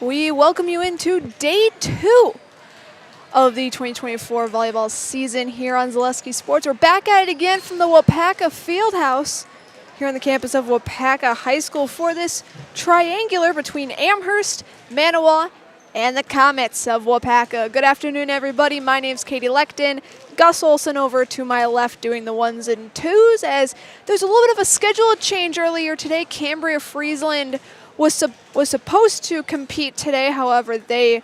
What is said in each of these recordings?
We welcome you into day 2 of the 2024 volleyball season here on Zaleski Sports. We're back at it again from the WIAA Fieldhouse here on the campus of WIAA High School for this triangular between Amherst, Manawa, and the Comets of WIAA. Good afternoon, everybody. My name's Katie Lecton. Gus Olson over to my left doing the 1s and 2s, as there's a little bit of a schedule change earlier today. Cambria Friesland was supposed to compete today, however, they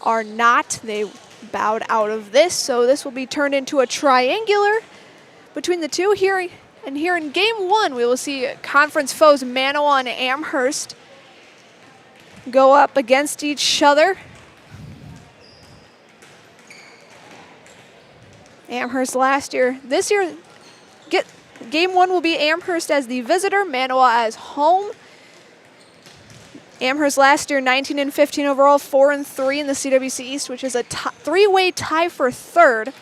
are not. They bowed out of this, so this will be turned into a triangular between the two here. And here in game 1, we will see conference foes Manawa and Amherst go up against each other. Amherst last year. This year, game 1 will be Amherst as the visitor, Manawa as home. Amherst last year, 19 and 15 overall, 4 and 3 in the CWC East, which is a three-way tie for third.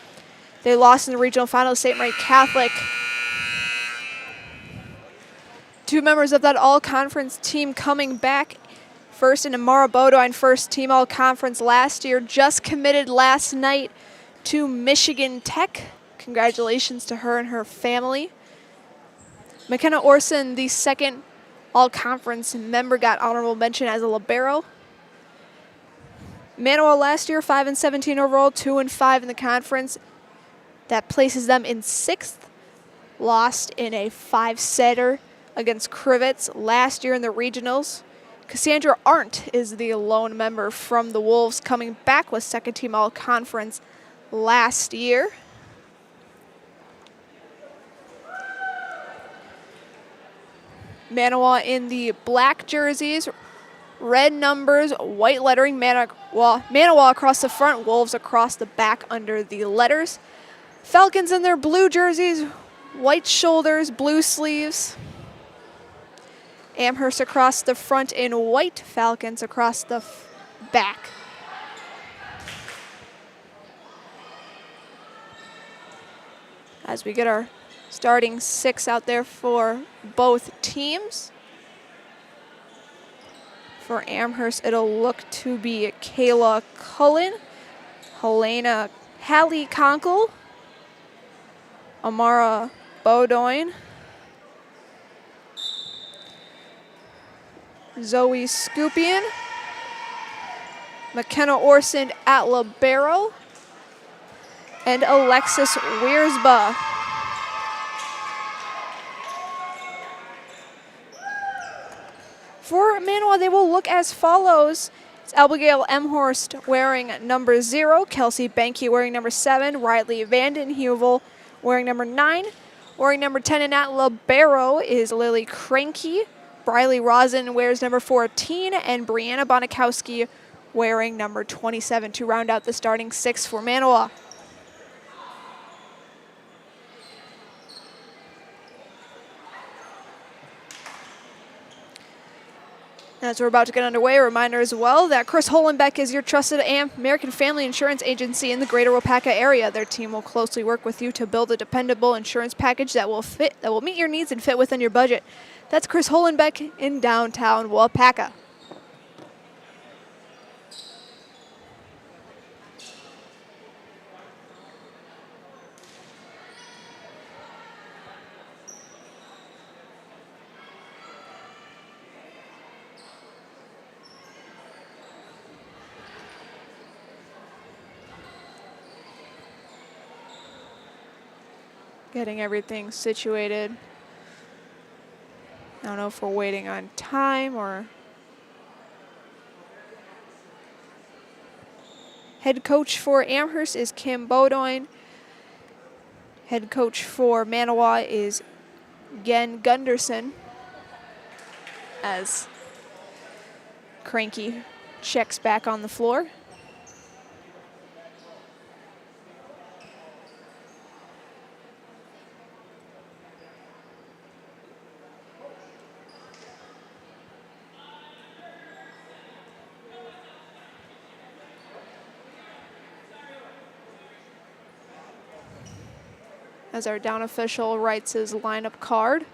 They lost in the regional final to St. Mary Catholic. 2 members of that all-conference team coming back. First in Amara Bodine, first team all-conference last year, just committed last night to Michigan Tech. Congratulations to her and her family. McKenna Orson, the second all-conference member, got honorable mention as a libero. Manawa last year, 5 and 17 overall, 2 and 5 in the conference. That places them in 6th. Lost in a 5-setter against Crivets last year in the regionals. Cassandra Arndt is the lone member from the Wolves, coming back with second team all-conference last year. Manawa in the black jerseys, red numbers, white lettering. Manawa across the front, Wolves across the back under the letters. Falcons in their blue jerseys, white shoulders, blue sleeves. Amherst across the front in white, Falcons across the back. As we get our starting 6 out there for both teams. For Amherst, it'll look to be Kayla Cullen, Hallie Conkle, Amara Bodine, Zoe Scupian, McKenna Orson at libero, and Alexis Wiersba. For Manawa, they will look as follows. It's Abigail Emhorst wearing number 0, Kelsey Banky wearing number 7, Riley Vandenheuvel wearing number 9, wearing number 10 and at libero is Lily Cranky. Briley Rosen wears number 14, and Brianna Bonikowski wearing number 27 to round out the starting 6 for Manawa. As we're about to get underway, a reminder as well that Chris Holenbeck is your trusted American Family Insurance Agency in the greater WIAA area. Their team will closely work with you to build a dependable insurance package that will meet your needs and fit within your budget. That's Chris Holenbeck in downtown WIAA. Getting everything situated. I don't know if we're waiting on time or... Head coach for Amherst is Kim Bodine. Head coach for Manawa is Gen Gunderson, as Cranky checks back on the floor. As our down official writes his lineup card.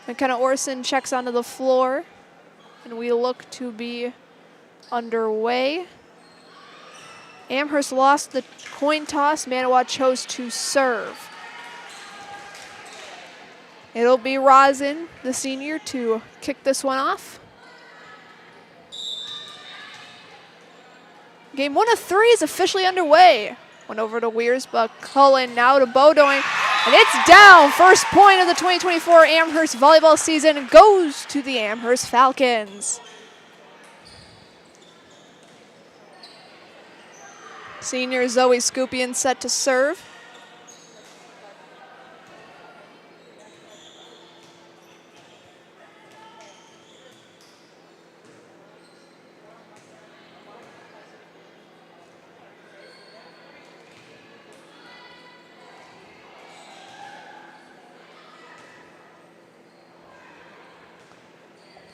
McKenna Orson checks onto the floor, and we look to be underway. Amherst lost the coin toss. Manawa chose to serve. It'll be Rosin, the senior, to kick this one off. Game 1 of 3 is officially underway. Went over to Wiersba, Cullen, now to Beaudoin, and it's down. First point of the 2024 Amherst volleyball season goes to the Amherst Falcons. Senior Zoe Scupian set to serve.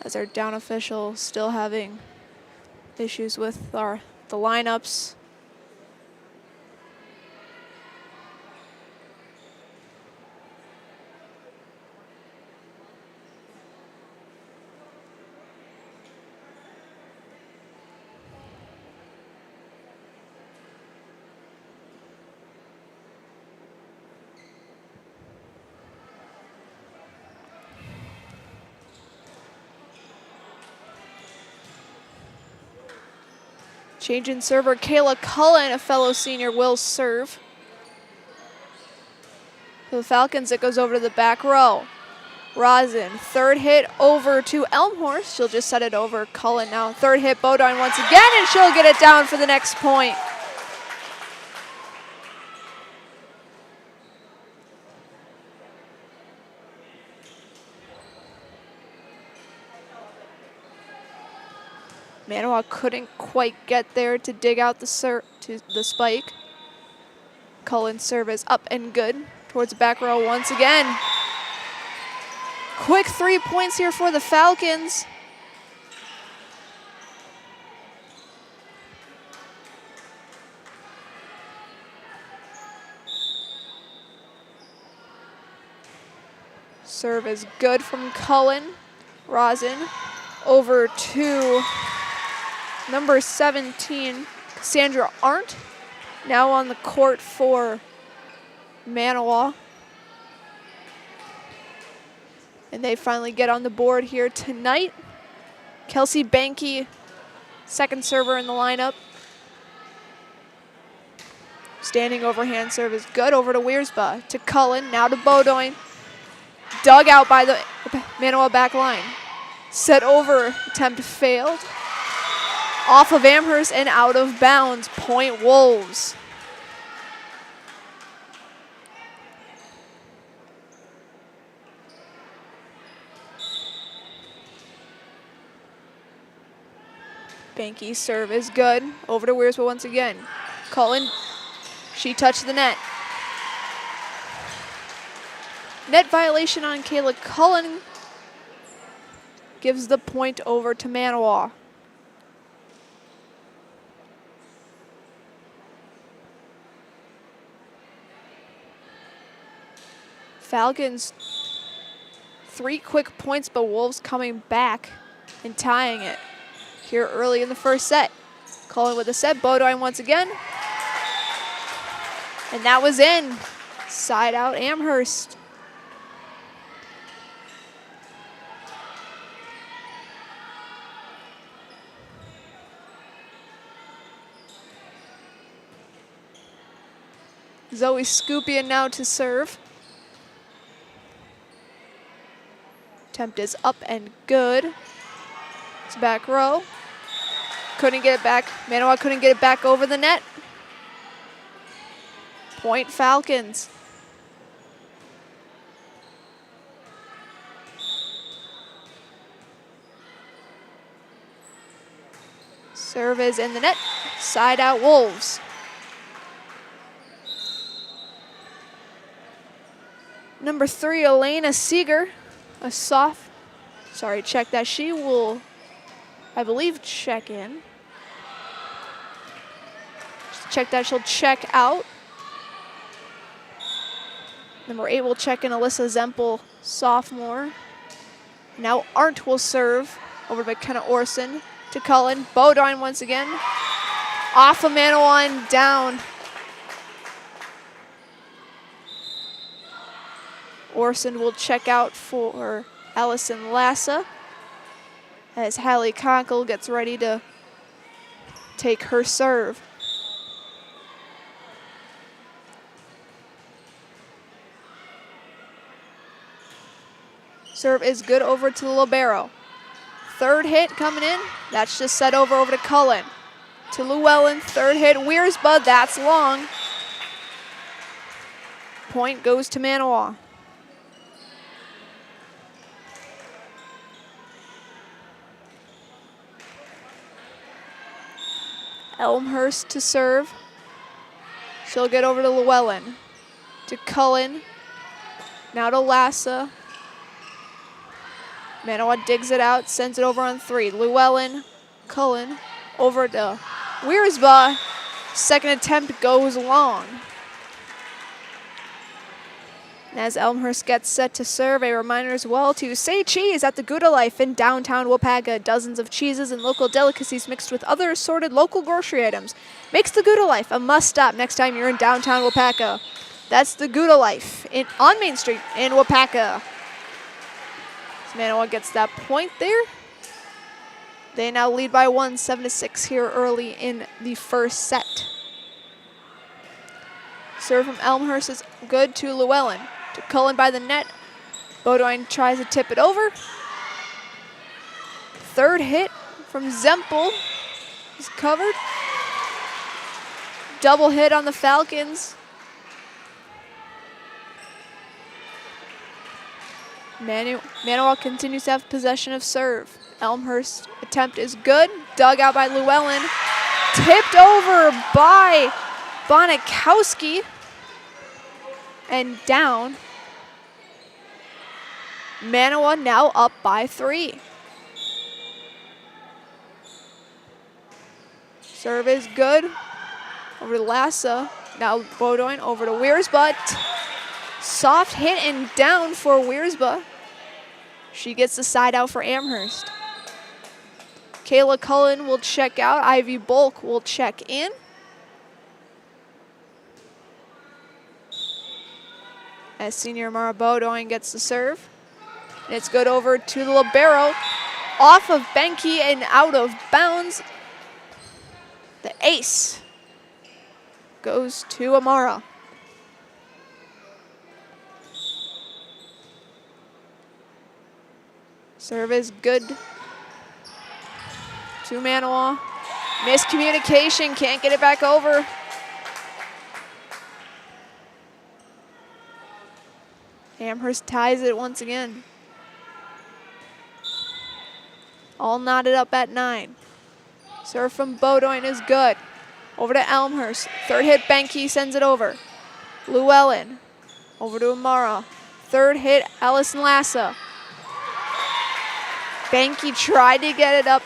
As our down official still having issues with the lineups. Change in server, Kayla Cullen, a fellow senior, will serve. For the Falcons, it goes over to the back row. Rosin, third hit over to Elmhorst. She'll just set it over. Cullen now, third hit, Beaudoin once again, and she'll get it down for the next point. Manawa couldn't quite get there to dig out the spike. Cullen's serve is up and good towards the back row once again. Quick 3 points here for the Falcons. Serve is good from Cullen. Rosin over to number 17, Cassandra Arndt, now on the court for Manawa. And they finally get on the board here tonight. Kelsey Banky, second server in the lineup. Standing overhand serve is good, over to Wiersba, to Cullen, now to Beaudoin. Dug out by the Manawa back line. Set over, attempt failed. Off of Amherst and out of bounds, point Wolves. Banky's serve is good. Over to Wiersba once again. Cullen, she touched the net. Net violation on Kayla Cullen gives the point over to Manawa. Falcons, 3 quick points, but Wolves coming back and tying it here early in the first set. Cullen with a set, Beaudoin once again. And that was in. Side out Amherst. Zoe Scupian now to serve. Attempt is up and good. It's back row. Couldn't get it back. Manawa couldn't get it back over the net. Point Falcons. Serve is in the net. Side out Wolves. Number 3, Elena Seeger. A check that. She will, I believe, check in. Check that, she'll check out. Number 8 will check in Alyssa Zempel, sophomore. Now Arndt will serve over to McKenna Orson to Cullen. Bodine once again. Off of Manawa and down. Orson will check out for Allison Lassa as Hallie Conkle gets ready to take her serve. Serve is good over to the libero. Third hit coming in. That's just set over to Cullen. To Llewellyn, third hit. Wiersba, that's long. Point goes to Manawa. Elmhurst to serve. She'll get over to Llewellyn. To Cullen. Now to Lassa. Manawa digs it out, sends it over on 3. Llewellyn, Cullen, over to Wiersba. Second attempt goes long. And as Elmhurst gets set to serve, a reminder as well to say cheese at the Gouda Life in downtown Waupaca. Dozens of cheeses and local delicacies mixed with other assorted local grocery items makes the Gouda Life a must-stop next time you're in downtown Waupaca. That's the Gouda Life on Main Street in Waupaca. Manawa gets that point there. They now lead by 1, 7-6 here early in the first set. Serve from Elmhurst is good to Llewellyn. To Cullen by the net. Bodine tries to tip it over. Third hit from Zempel is covered. Double hit on the Falcons. Manawa continues to have possession of serve. Elmhurst attempt is good. Dug out by Llewellyn. Tipped over by Bonikowski. And down. Manawa now up by 3. Serve is good. Over to Lassa. Now Bodine over to Wiersba. Soft hit and down for Wiersba. She gets the side out for Amherst. Kayla Cullen will check out. Ivy Bulk will check in. As senior Mara Bodine gets the serve. And it's good over to the libero. Off of Benke and out of bounds. The ace goes to Amara. Serve is good to Manawa. Miscommunication, can't get it back over. Amherst ties it once again. All knotted up at 9. Serve from Bodine is good. Over to Elmhurst. Third hit, Benke sends it over. Llewellyn. Over to Amara. Third hit, Allison Lassa. Benke tried to get it up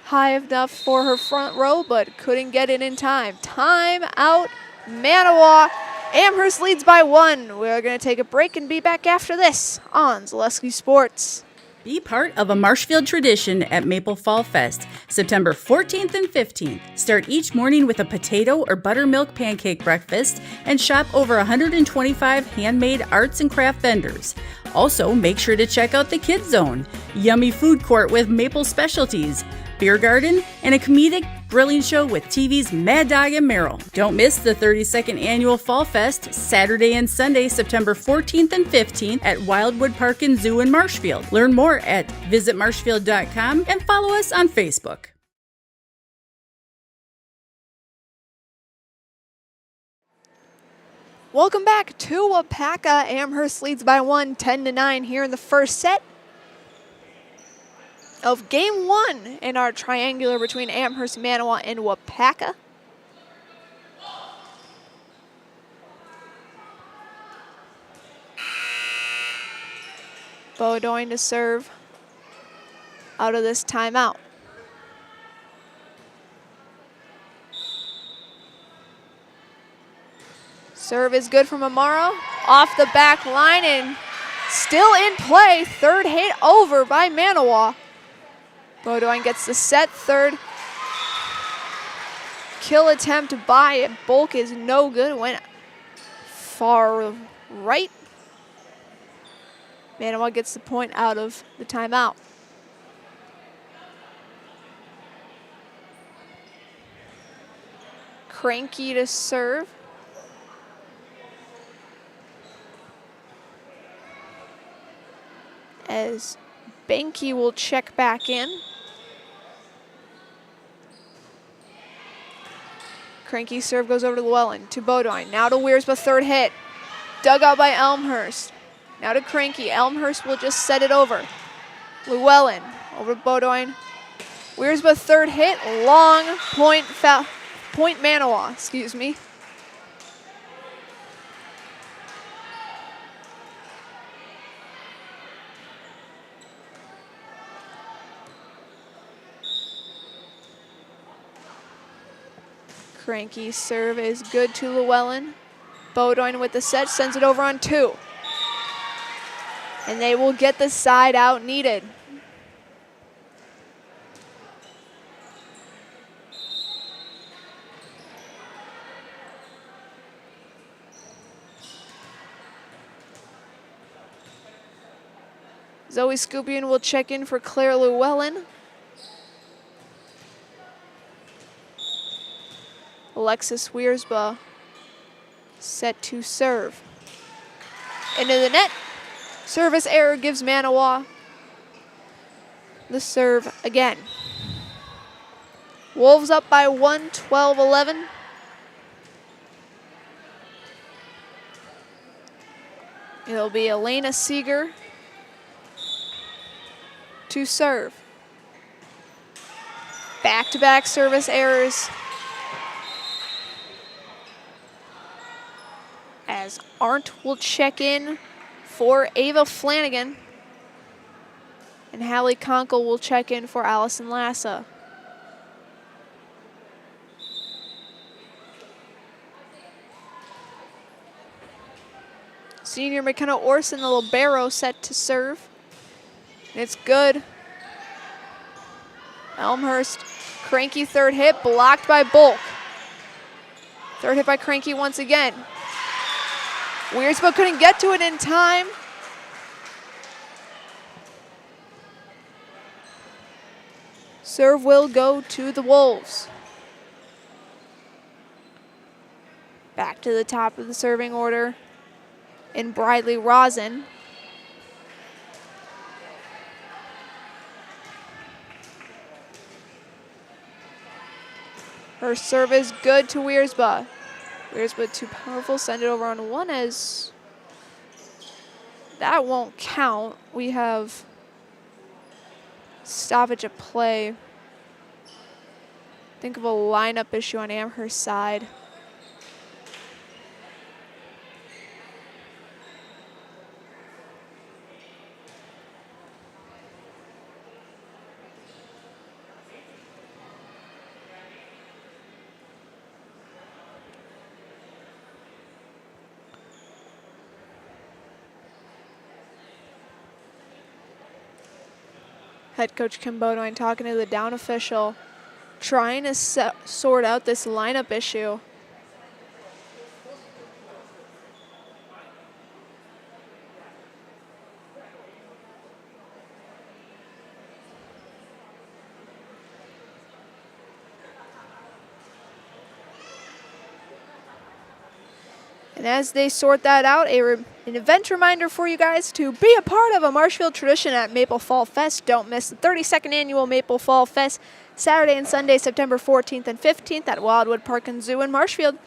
high enough for her front row, but couldn't get it in time. Time out, Manawa. Amherst leads by 1. We're going to take a break and be back after this on Zaleski Sports. Be part of a Marshfield tradition at Maple Fall Fest, September 14th and 15th. Start each morning with a potato or buttermilk pancake breakfast and shop over 125 handmade arts and craft vendors. Also, make sure to check out the Kids Zone, yummy food court with maple specialties, beer garden, and a comedic grilling show with TV's Mad Dog and Merrill. Don't miss the 32nd Annual Fall Fest, Saturday and Sunday, September 14th and 15th at Wildwood Park and Zoo in Marshfield. Learn more at visitmarshfield.com and follow us on Facebook. Welcome back to Waupaca. Amherst leads by 1, 10-9 here in the first set of game 1 in our triangular between Amherst, Manawa, and Waupaca. Bodine to serve out of this timeout. Serve is good from Amara. Off the back line and still in play. Third hit over by Manawa. Beaudoin gets the set. Third kill attempt by Bulk is no good. Went far right. Manawa gets the point out of the timeout. Cranky to serve. As Benke will check back in. Cranky serve goes over to Llewellyn, to Beaudoin. Now to Wiersba, third hit. Dug out by Elmhurst. Now to Cranky. Elmhurst will just set it over. Llewellyn over to Beaudoin. Wiersba, third hit. Long point foul. Point Manawa, excuse me. Cranky serve is good to Llewellyn. Beaudoin with the set, sends it over on 2. And they will get the side out needed. Zoe Scupion will check in for Claire Llewellyn. Alexis Wiersba set to serve. Into the net. Service error gives Manawa the serve again. Wolves up by 1, 12-11. It'll be Elena Seeger to serve. Back-to-back service errors. As Arndt will check in for Ava Flanagan. And Hallie Conkle will check in for Allison Lassa. Senior McKenna Orson, the libero, set to serve. And it's good. Elmhurst, Cranky third hit, blocked by Bulk. Third hit by Cranky once again. Wiersba couldn't get to it in time. Serve will go to the Wolves. Back to the top of the serving order in Bridley Rosin. Her serve is good to Wiersba. Wiersba too powerful, send it over on 1 as that won't count. We have stoppage of play. Think of a lineup issue on Amherst's side. Head coach Kim Beaudoin talking to the down official, trying to sort out this lineup issue. And as they sort that out, an event reminder for you guys to be a part of a Marshfield tradition at Maple Fall Fest. Don't miss the 32nd annual Maple Fall Fest, Saturday and Sunday, September 14th and 15th at Wildwood Park and Zoo in Marshfield.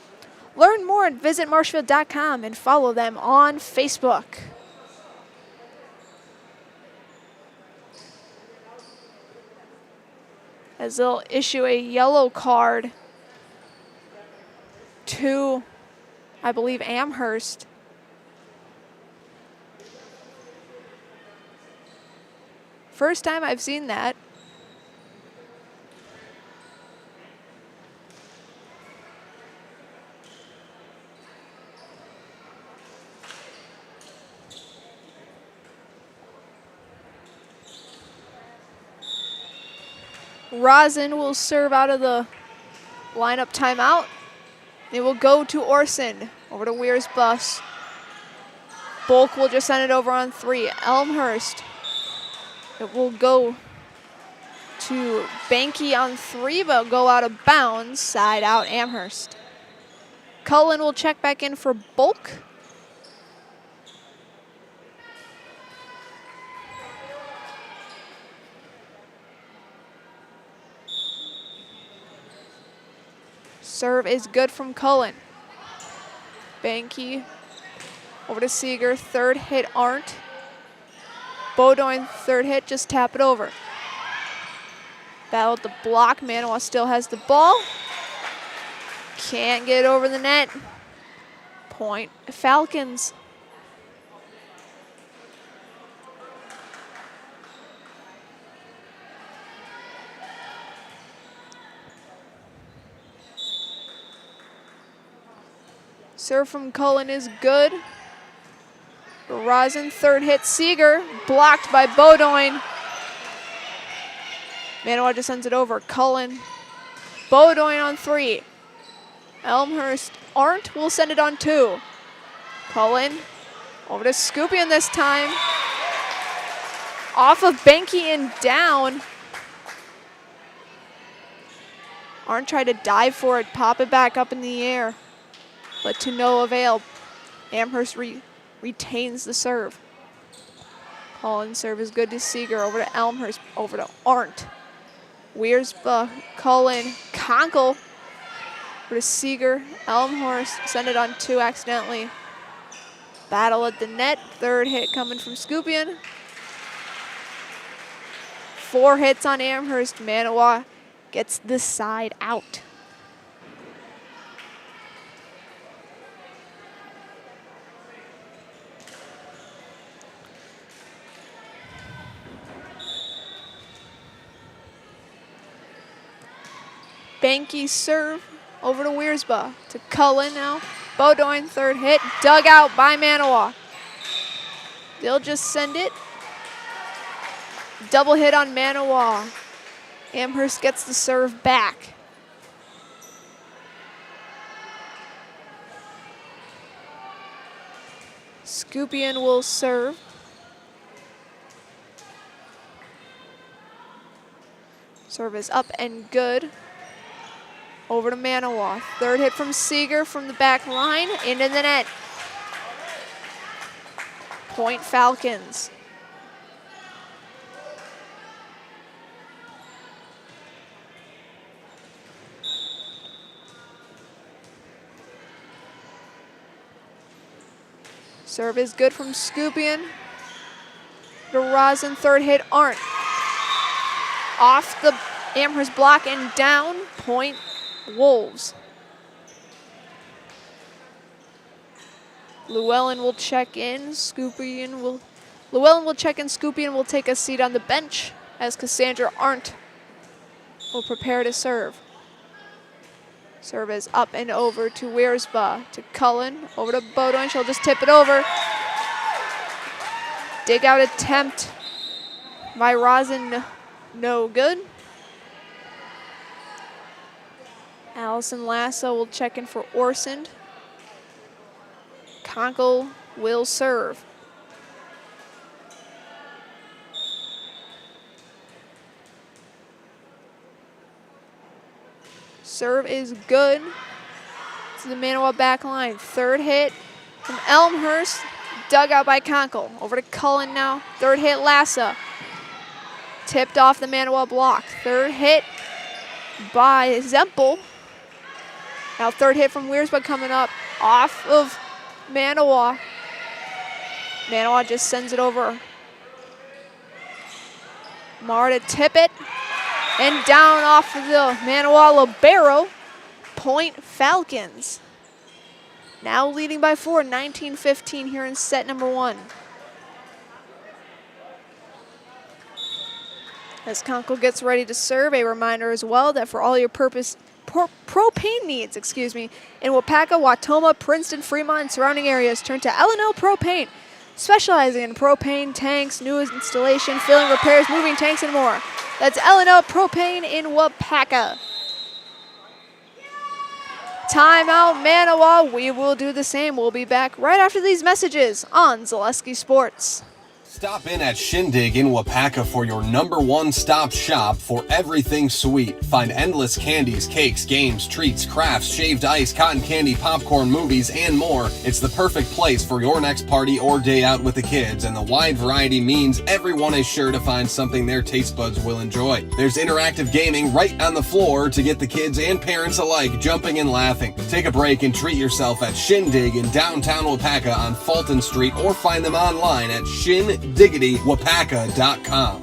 Learn more at visitmarshfield.com and follow them on Facebook. As they'll issue a yellow card to, I believe, Amherst. First time I've seen that. Rosin will serve out of the lineup timeout. It will go to Orson. Over to Weir's bus. Bulk will just send it over on 3. Elmhurst. It will go to Banky on 3, but go out of bounds. Side out Amherst. Cullen will check back in for Bulk. Serve is good from Cullen. Banky over to Seeger. Third hit aren't. Bodoin, third hit, just tap it over. Battle at the block. Manawa still has the ball. Can't get over the net. Point Falcons. Serve from Cullen is good. Rosin, third hit, Seeger, blocked by Bodoin. Manawa just sends it over. Cullen, Bodoin on 3. Elmhurst aren't, will send it on 2. Cullen, over to Scoopin this time. Off of Banky and down. Arndt tried to dive for it, pop it back up in the air, but to no avail. Amherst retains the serve. Cullen serve is good to Seeger, over to Elmhurst, over to Arndt. Wiersba, Cullen, Conkle, over to Seeger, Elmhurst, send it on 2 accidentally. Battle at the net, third hit coming from Scoopin. 4 hits on Amherst. Manawa gets the side out. Banky serve over to Wiersba, to Cullen now. Bodoin, third hit, dug out by Manawa. They'll just send it. Double hit on Manawa. Amherst gets the serve back. Scoopin will serve. Serve is up and good. Over to Manawa. Third hit from Seeger from the back line, into the net. Point Falcons. Serve is good from Scoopin. To Rosin, third hit aren't. Off the Amherst block and down, point Wolves. Llewellyn will check in. Llewellyn will check in. Scoopin will take a seat on the bench as Cassandra Arndt will prepare to serve. Serve is up and over to Wiersba, to Cullen, over to Bodoin. She'll just tip it over. Dig out attempt by Rosin, no good. Allison Lasso will check in for Orson. Conkle will serve. Serve is good to the Manawa back line. Third hit from Elmhurst, dug out by Conkle. Over to Cullen now. Third hit, Lassa. Tipped off the Manawa block. Third hit by Zempel. Now third hit from Wiersba coming up off of Manawa. Manawa just sends it over. Mara to tip it. And down off of the Manawa libero. Point Falcons. Now leading by 4, 19-15 here in set number 1. As Conkle gets ready to serve, a reminder as well that for all your propane needs, in Waupaca, Wautoma, Princeton, Fremont, and surrounding areas, turn to L&L Propane, specializing in propane tanks, new installation, filling, repairs, moving tanks, and more. That's L&L Propane in Wapaka. Timeout, Manawa. We will do the same. We'll be back right after these messages on Zaleski Sports. Stop in at Shindig in Wapaka for your #1 stop shop for everything sweet. Find endless candies, cakes, games, treats, crafts, shaved ice, cotton candy, popcorn, movies, and more. It's the perfect place for your next party or day out with the kids, and the wide variety means everyone is sure to find something their taste buds will enjoy. There's interactive gaming right on the floor to get the kids and parents alike jumping and laughing. Take a break and treat yourself at Shindig in downtown Wapaka on Fulton Street, or find them online at shindigitywapaka.com.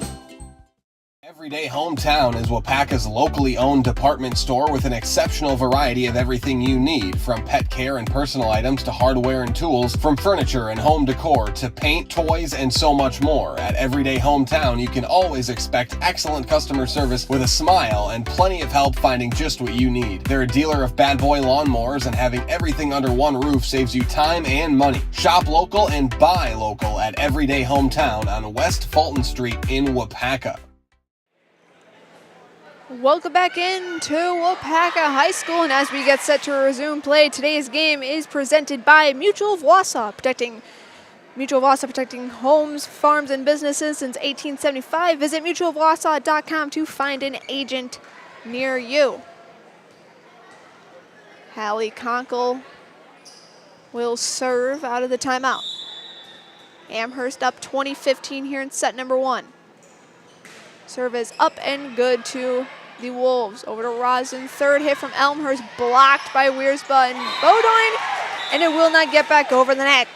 Everyday Hometown is Wapaka's locally owned department store with an exceptional variety of everything you need, from pet care and personal items to hardware and tools, from furniture and home decor to paint, toys, and so much more. At Everyday Hometown, you can always expect excellent customer service with a smile and plenty of help finding just what you need. They're a dealer of bad boy lawnmowers, and having everything under one roof saves you time and money. Shop local and buy local at Everyday Hometown on West Fulton Street in Wapaka. Welcome back into Wapaka High School, and as we get set to resume play, today's game is presented by Mutual of Wausau, protecting homes, farms, and businesses since 1875. Visit mutualofwausau.com to find an agent near you. Hallie Conkle will serve out of the timeout. Amherst up 20-15 here in set number 1. Serve is up and good to the Wolves. Over to Rosin. Third hit from Elmhurst, blocked by Wiersba and Bodine, and it will not get back over the net.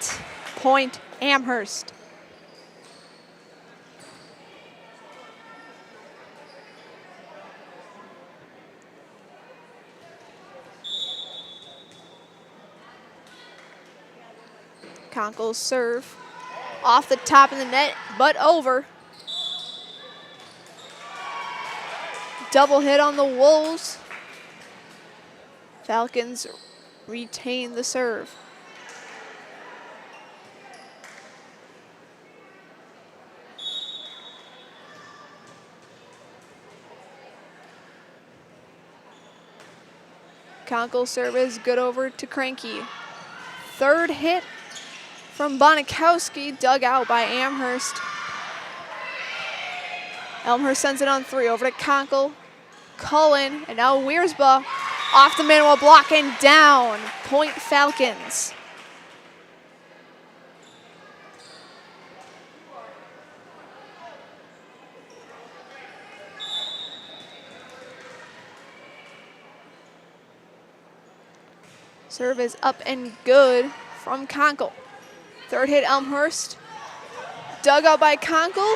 Point Amherst. Conkle's serve off the top of the net, but over. Double hit on the Wolves. Falcons retain the serve. Conkle's serve is good over to Cranky. Third hit from Bonikowski, dug out by Amherst. Elmhurst sends it on 3, over to Conkle. Cullen, and now Wiersba off the Manawa block and down. Point Falcons. Serve is up and good from Conkle. Third hit Elmhurst. Dug out by Conkle.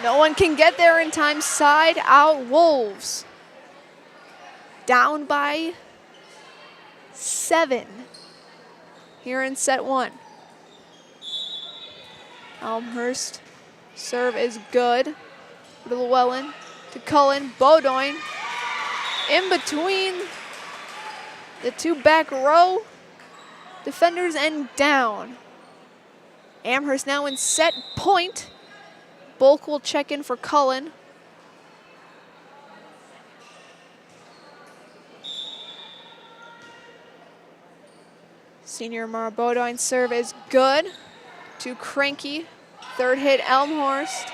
No one can get there in time. Side out Wolves. Down by 7 here in set 1. Elmhurst serve is good. To Llewellyn, to Cullen, Bodine. In between the 2 back row defenders and down. Amherst now in set point. Bulk will check in for Cullen. Senior Mara Bodine's serve is good to Cranky. Third hit Elmhurst.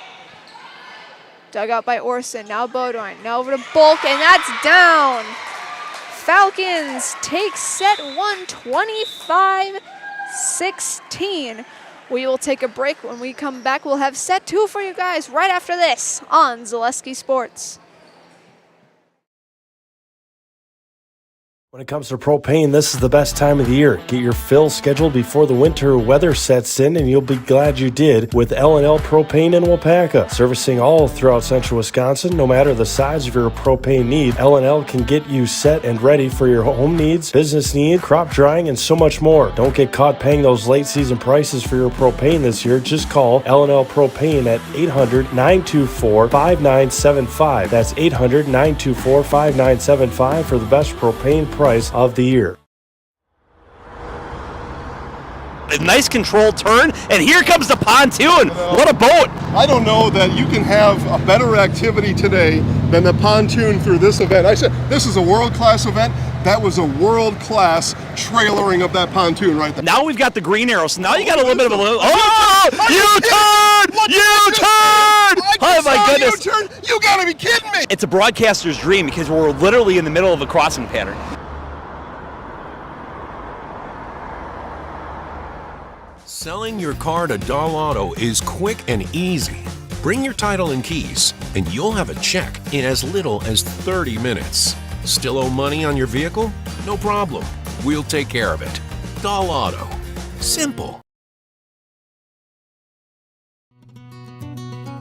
Dug out by Orson, now Bodine. Now over to Bulk, and that's down. Falcons take set 1, 25-16. We will take a break. When we come back, we'll have set 2 for you guys right after this on Zaleski Sports. When it comes to propane, this is the best time of the year. Get your fill scheduled before the winter weather sets in, and you'll be glad you did with L&L Propane in Wapaka. Servicing all throughout central Wisconsin, no matter the size of your propane need, L&L can get you set and ready for your home needs, business needs, crop drying, and so much more. Don't get caught paying those late season prices for your propane this year. Just call L&L Propane at 800-924-5975. That's 800-924-5975 for the best propane price of the year. A nice controlled turn, and here comes the pontoon. What a boat! I don't know that you can have a better activity today than the pontoon through this event. I said this is a world-class event. That was a world-class trailering of that pontoon right there. Now we've got the green arrow, so now you got a little bit of a little. Oh! U-turn! U-turn! Oh my goodness! U-turn? You gotta be kidding me! It's a broadcaster's dream because we're literally in the middle of a crossing pattern. Selling your car to Dahl Auto is quick and easy. Bring your title and keys, and you'll have a check in as little as 30 minutes. Still owe money on your vehicle? No problem. We'll take care of it. Dahl Auto. Simple.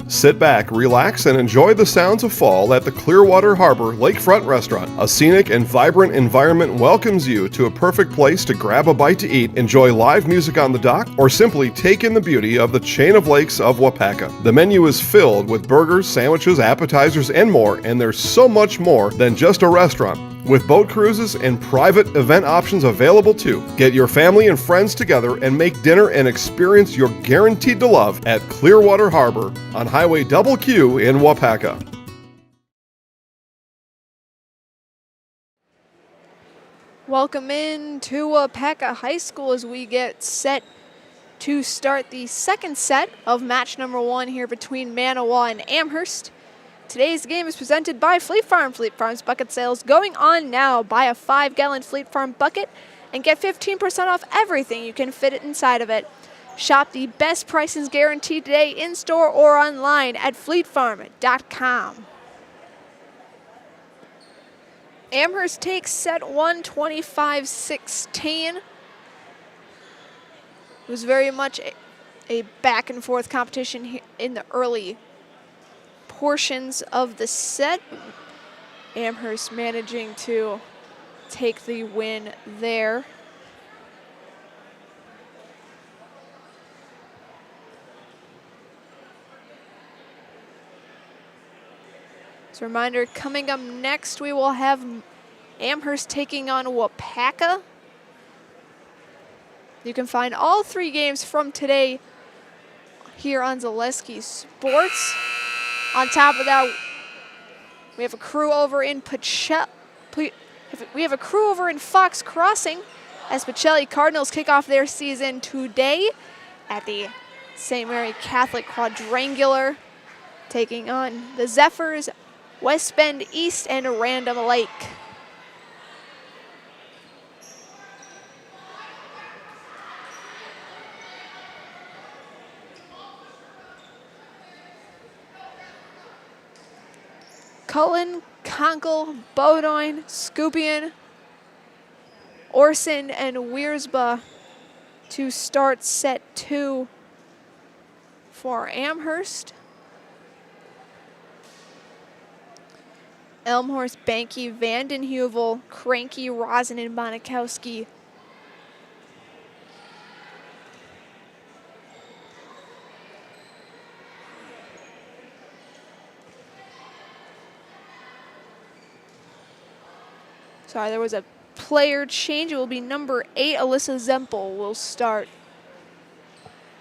Sit back, relax, and enjoy the sounds of fall at the Clearwater Harbor Lakefront Restaurant. A scenic and vibrant environment welcomes you to a perfect place to grab a bite to eat, enjoy live music on the dock, or simply take in the beauty of the chain of lakes of WIAA. The menu is filled with burgers, sandwiches, appetizers, and more, and there's so much more than just a restaurant. With boat cruises and private event options available too. Get your family and friends together and make dinner an experience you're guaranteed to love at Clearwater Harbor on Highway Double Q in WIAA. Welcome in to WIAA High School as we get set to start the second set of match number 1 here between Manawa and Amherst. Today's game is presented by Fleet Farm. Fleet Farm's bucket sales going on now. Buy a 5-gallon Fleet Farm bucket and get 15% off everything you can fit it inside of it. Shop the best prices guaranteed today in-store or online at fleetfarm.com. Amherst takes set 1, 25-16. It was very much a back-and-forth competition here in the early portions of the set. Amherst managing to take the win there. As a reminder, coming up next, we will have Amherst taking on WIAA. You can find all 3 games from today here on Zaleski Sports. On top of that, we have a crew over in Fox Crossing as Pacelli Cardinals kick off their season today at the St. Mary Catholic Quadrangular, taking on the Zephyrs, West Bend East, and Random Lake. Cullen, Conkle, Bowdoin, Scupion, Orson, and Wiersba to start set 2 for Amherst. Elmhorst, Banky, Vandenheuvel, Cranky, Rosen, and Monikowski. Sorry, there was a player change. It will be number 8, Alyssa Zempel, will start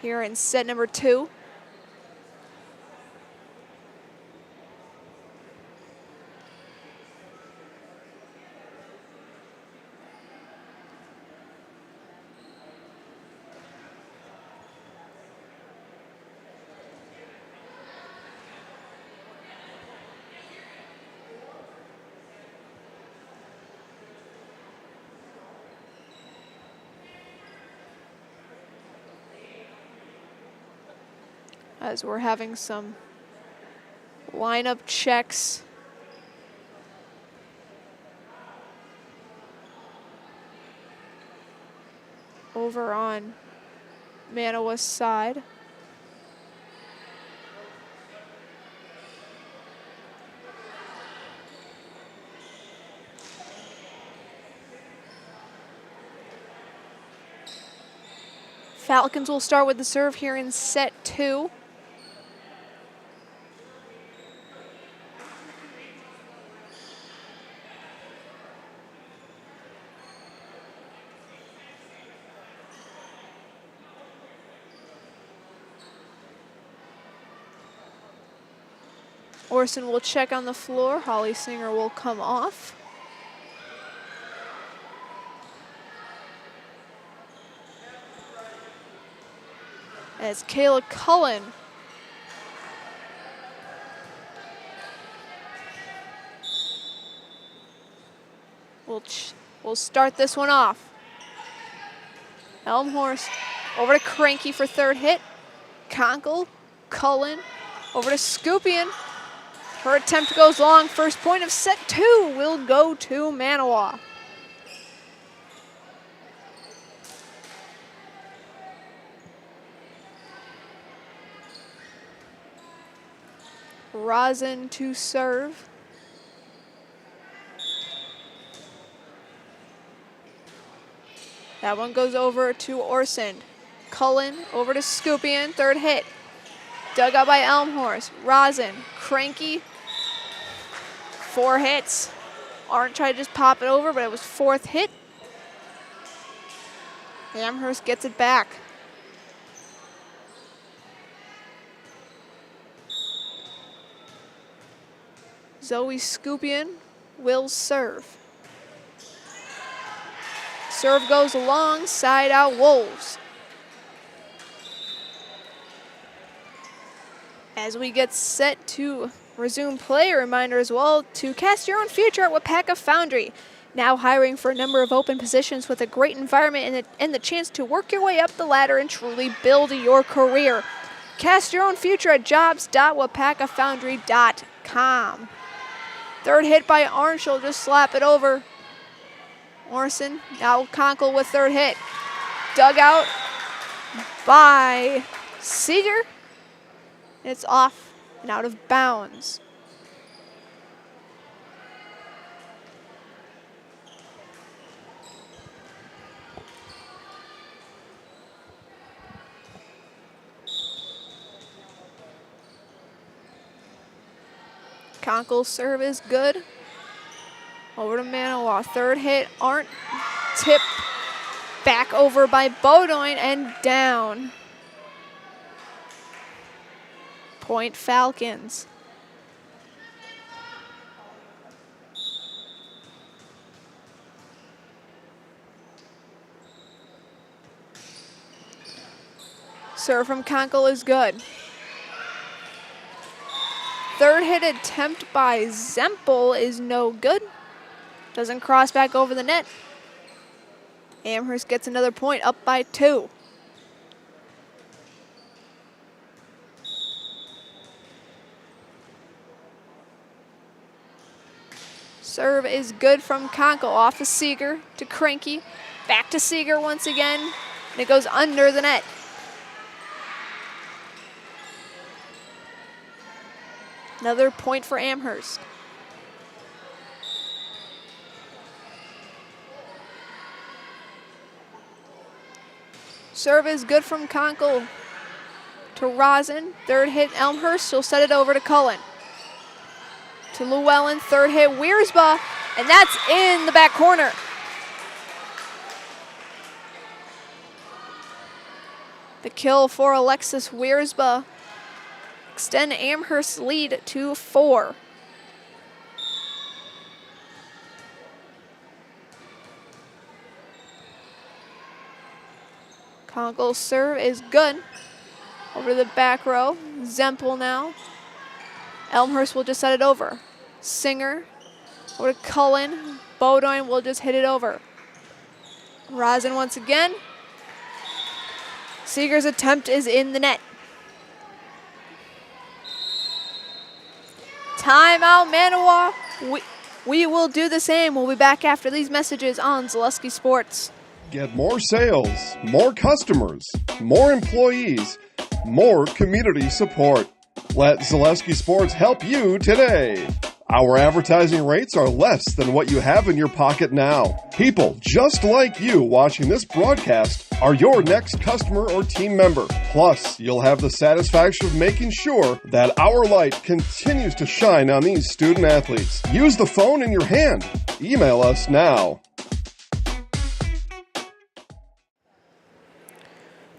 here in set number 2. As we're having some lineup checks. Over on Manawa's side. Falcons will start with the serve here in set 2. Orson will check on the floor. Holly Singer will come off. As Kayla Cullen will start this one off. Elmhorst over to Cranky for third hit. Conkle, Cullen, over to Scupion. Her attempt goes long. First point of set 2 will go to Manawa. Rosin to serve. That one goes over to Orson. Cullen over to Scupion, third hit. Dug out by Elmhorst. Rosin, Cranky, 4 hits. Arndt tried to just pop it over, but it was 4th hit. Amherst gets it back. Zoe Scupion will serve. Serve goes long, side out Wolves. As we get set to resume play, a reminder as well to cast your own future at WIAA Foundry. Now hiring for a number of open positions with a great environment and the chance to work your way up the ladder and truly build your career. Cast your own future at jobs.wipacafoundry.com. Third hit by Arndt, she'll just slap it over. Orson, now Conkle with third hit. Dug out by Seeger. It's off and out of bounds. Conkle's serve is good. Over to Manawa. Third hit, Arndt. Tip back over by Bowdoin and down. Point Falcons. Serve from Conkle is good. Third hit attempt by Zempel is no good. Doesn't cross back over the net. Amherst gets another point, up by 2. Serve is good from Conkle, off of Seeger to Cranky. Back to Seeger once again, and it goes under the net. Another point for Amherst. Serve is good from Conkle to Rosin. Third hit Elmhurst. She'll set it over to Cullen. To Llewellyn. Third hit Wiersba. And that's in the back corner. The kill for Alexis Wiersba. Extend Amherst's lead to 4. Conkle's serve is good. Over the back row. Zempel now. Elmhurst will just set it over. Singer over to Cullen. Bowdoin will just hit it over. Rosin once again. Seeger's attempt is in the net. Timeout, Manawa. We will do the same. We'll be back after these messages on Zaleski Sports. Get more sales, more customers, more employees, more community support. Let Zaleski Sports help you today. Our advertising rates are less than what you have in your pocket now. People just like you watching this broadcast are your next customer or team member. Plus, you'll have the satisfaction of making sure that our light continues to shine on these student athletes. Use the phone in your hand. Email us now.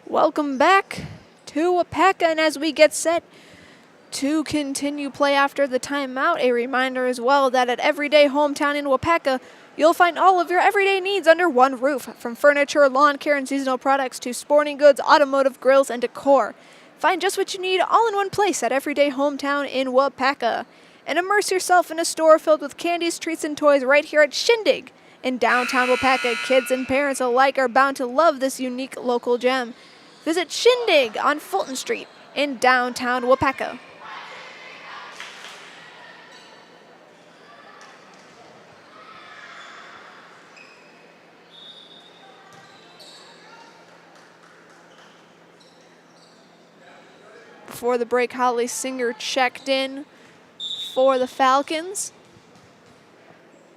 Welcome back to WIPACA, and as we get set to continue play after the timeout. A reminder as well that at Everyday Hometown in WIAA, you'll find all of your everyday needs under one roof, from furniture, lawn care, and seasonal products to sporting goods, automotive, grills, and decor. Find just what you need all in one place at Everyday Hometown in WIAA. And immerse yourself in a store filled with candies, treats, and toys right here at Shindig in downtown WIAA. Kids and parents alike are bound to love this unique local gem. Visit Shindig on Fulton Street in downtown WIAA. Before the break, Holly Singer checked in for the Falcons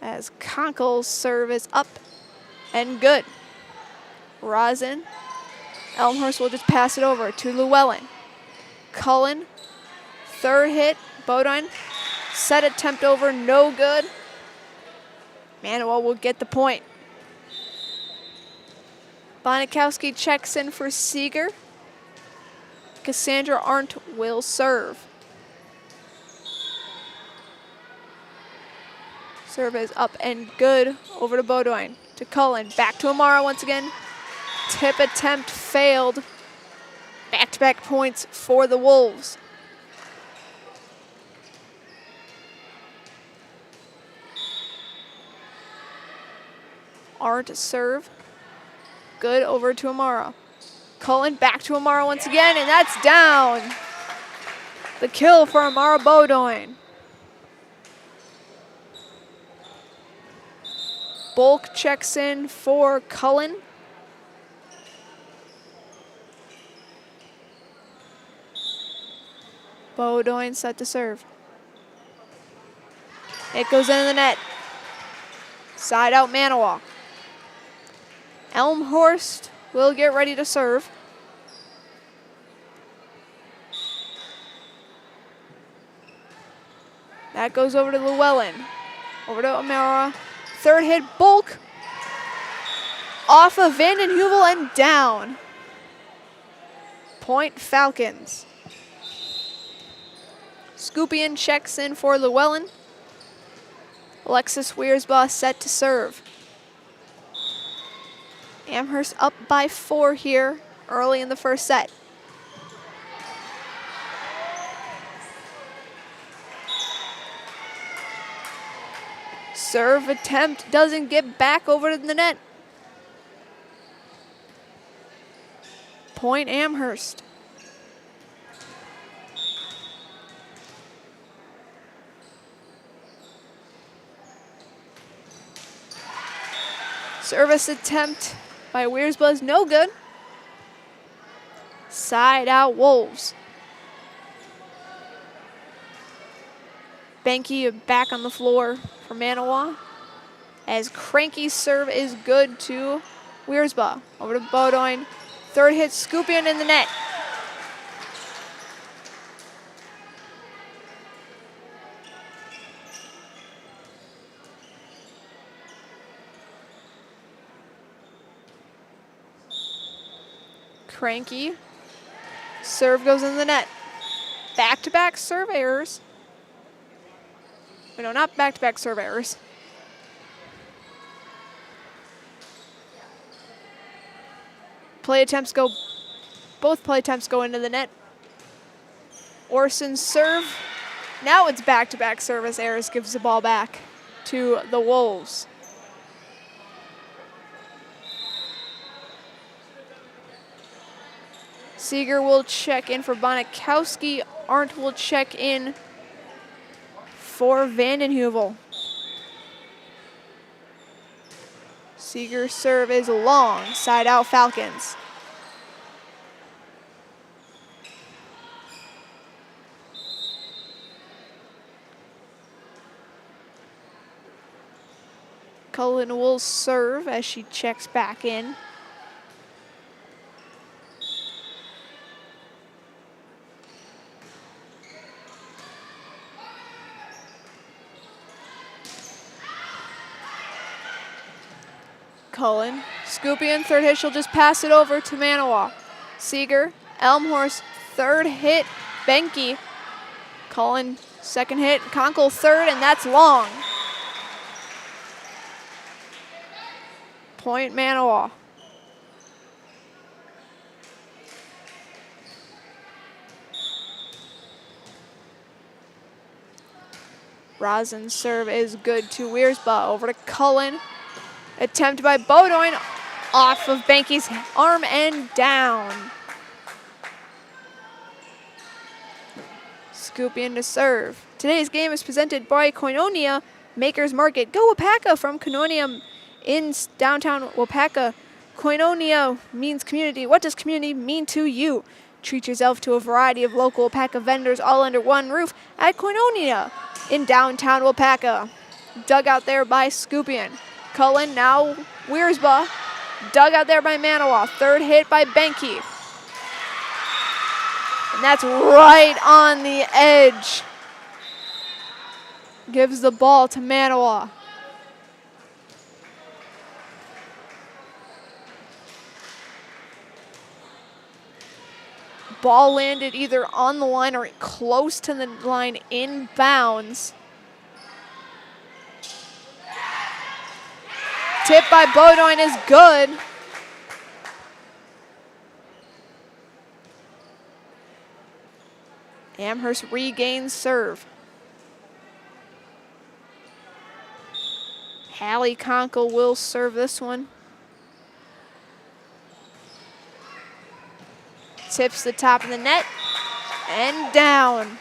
as Conkle's serve is up and good. Rosin. Elmhurst will just pass it over to Llewellyn. Cullen. Third hit. Bodine. Set attempt over. No good. Manawa will get the point. Bonikowski checks in for Seeger. Cassandra Arndt will serve. Serve is up and good. Over to Bodine. To Cullen. Back to Amara once again. Tip attempt failed. Back-to-back points for the Wolves. Arndt serve. Good over to Amara. Cullen back to Amara once again, and that's down. The kill for Amara Bodine. Bulk checks in for Cullen. Bodine set to serve. It goes into the net. Side out Manawa. Elmhurst will get ready to serve. That goes over to Llewellyn. Over to Amara. Third hit, Bulk. Off of Vanden Heuvel and down. Point Falcons. Scoopian checks in for Llewellyn. Alexis Wiersba set to serve. Amherst up by 4 here early in the first set. Serve attempt doesn't get back over to the net. Point Amherst. Service attempt by Wiersba is no good. Side out Wolves. Benke back on the floor for Manawa. As Cranky's serve is good to Wiersba. Over to Bodine. Third hit, Scoopian in the net. Cranky. Serve goes in the net. Back-to-back serve errors. No, not back-to-back serve errors. Both play attempts go into the net. Orson's serve. Now it's back-to-back service errors, gives the ball back to the Wolves. Seeger will check in for Bonikowski. Arndt will check in for Vanden Heuvel. Seeger's serve is long. Side out Falcons. Cullen will serve as she checks back in. Cullen. Scoopian, third hit, she'll just pass it over to Manawa. Seeger, Elmhurst, third hit, Benke. Cullen, second hit. Conkle, third, and that's long. Point Manawa. Rosin's serve is good to Wiersba. Over to Cullen. Attempt by Bodoin. Off of Banky's arm and down. Scoopy to serve. Today's game is presented by Koinonia Makers Market. Go Wapaka from Koinonia in downtown Wapaka. Koinonia means community. What does community mean to you? Treat yourself to a variety of local Wapaka vendors all under one roof at Koinonia in downtown Wapaka. Dug out there by Scoopian. Cullen, now Wiersba. Dug out there by Manawa. Third hit by Benke. And that's right on the edge. Gives the ball to Manawa. Ball landed either on the line or close to the line in bounds. Tip by Bodoin is good. Amherst regains serve. Hallie Conkle will serve this one. Tips the top of the net and down.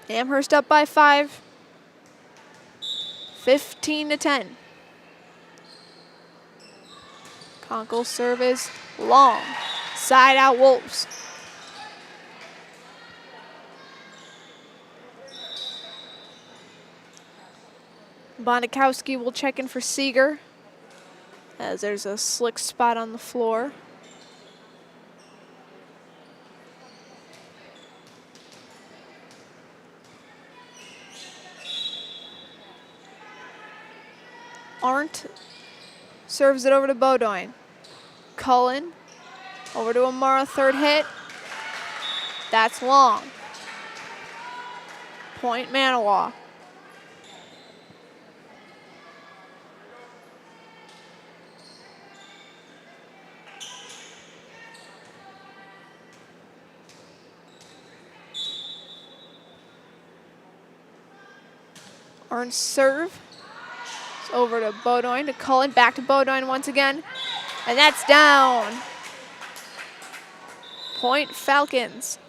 Amherst up by 5. 15-10. Conkle's serve is long. Side out Wolves. Bonikowski will check in for Seeger, as there's a slick spot on the floor. Arndt serves it over to Bodoin. Cullen over to Amara, third hit. That's long. Point Manawa. Arndt's serve. It's over to Bodoin, to Cullen, back to Bodoin once again. And that's down. Point Falcons.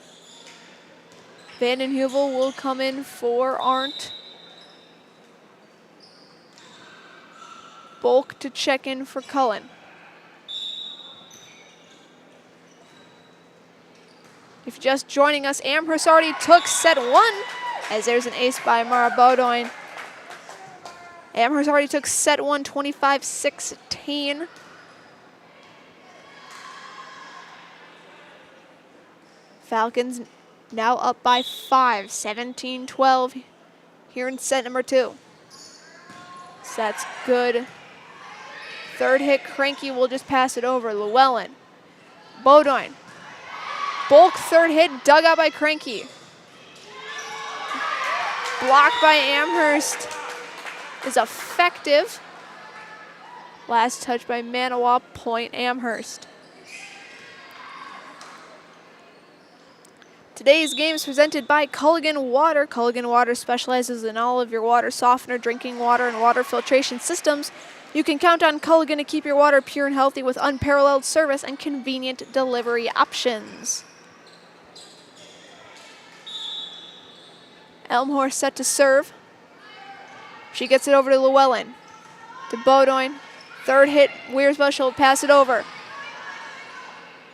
Vanden Heuvel will come in for Arndt. Bulk to check in for Cullen. If you're just joining us, Amherst already took set 1, as there's an ace by Mara Bodoin. Amherst already took set 1, 25-16. Falcons now up by 5, 17-12 here in set number 2. So that's good. Third hit, Cranky will just pass it over. Llewellyn. Bodoin. Bulk, third hit, dug out by Cranky. Blocked by Amherst is effective. Last touch by Manawa, point Amherst. Today's game is presented by Culligan Water. Culligan Water specializes in all of your water softener, drinking water, and water filtration systems. You can count on Culligan to keep your water pure and healthy with unparalleled service and convenient delivery options. Elmhorst set to serve. She gets it over to Llewellyn. To Bodoin. Third hit, Wiersba, she'll pass it over.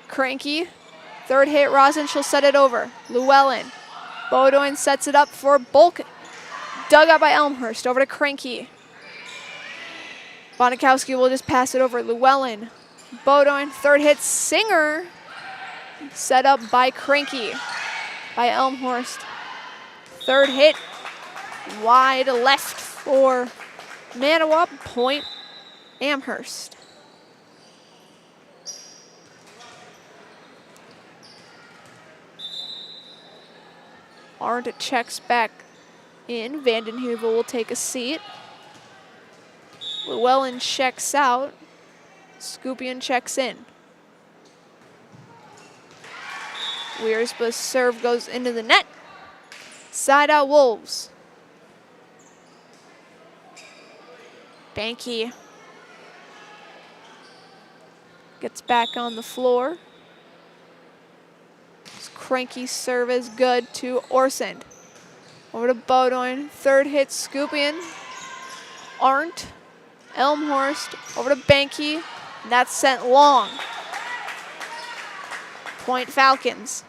Cranky. Third hit, Rosin, she'll set it over. Llewellyn. Bodoin sets it up for Bulk. Dug out by Elmhurst. Over to Cranky. Bonikowski will just pass it over. Llewellyn. Bodoin. Third hit, Singer. Set up by Cranky. By Elmhorst. Third hit, wide left for Manawa, point Amherst. Arndt checks back in. Vandenheuvel will take a seat. Llewellyn checks out. Skupian checks in. Wiersba's serve goes into the net. Side out Wolves. Banky gets back on the floor. His cranky serve is good to Orsend. Over to Bodoin. Third hit, Skupian. Arndt. Elmhorst. Over to Banky. And that's sent long. Point Falcons.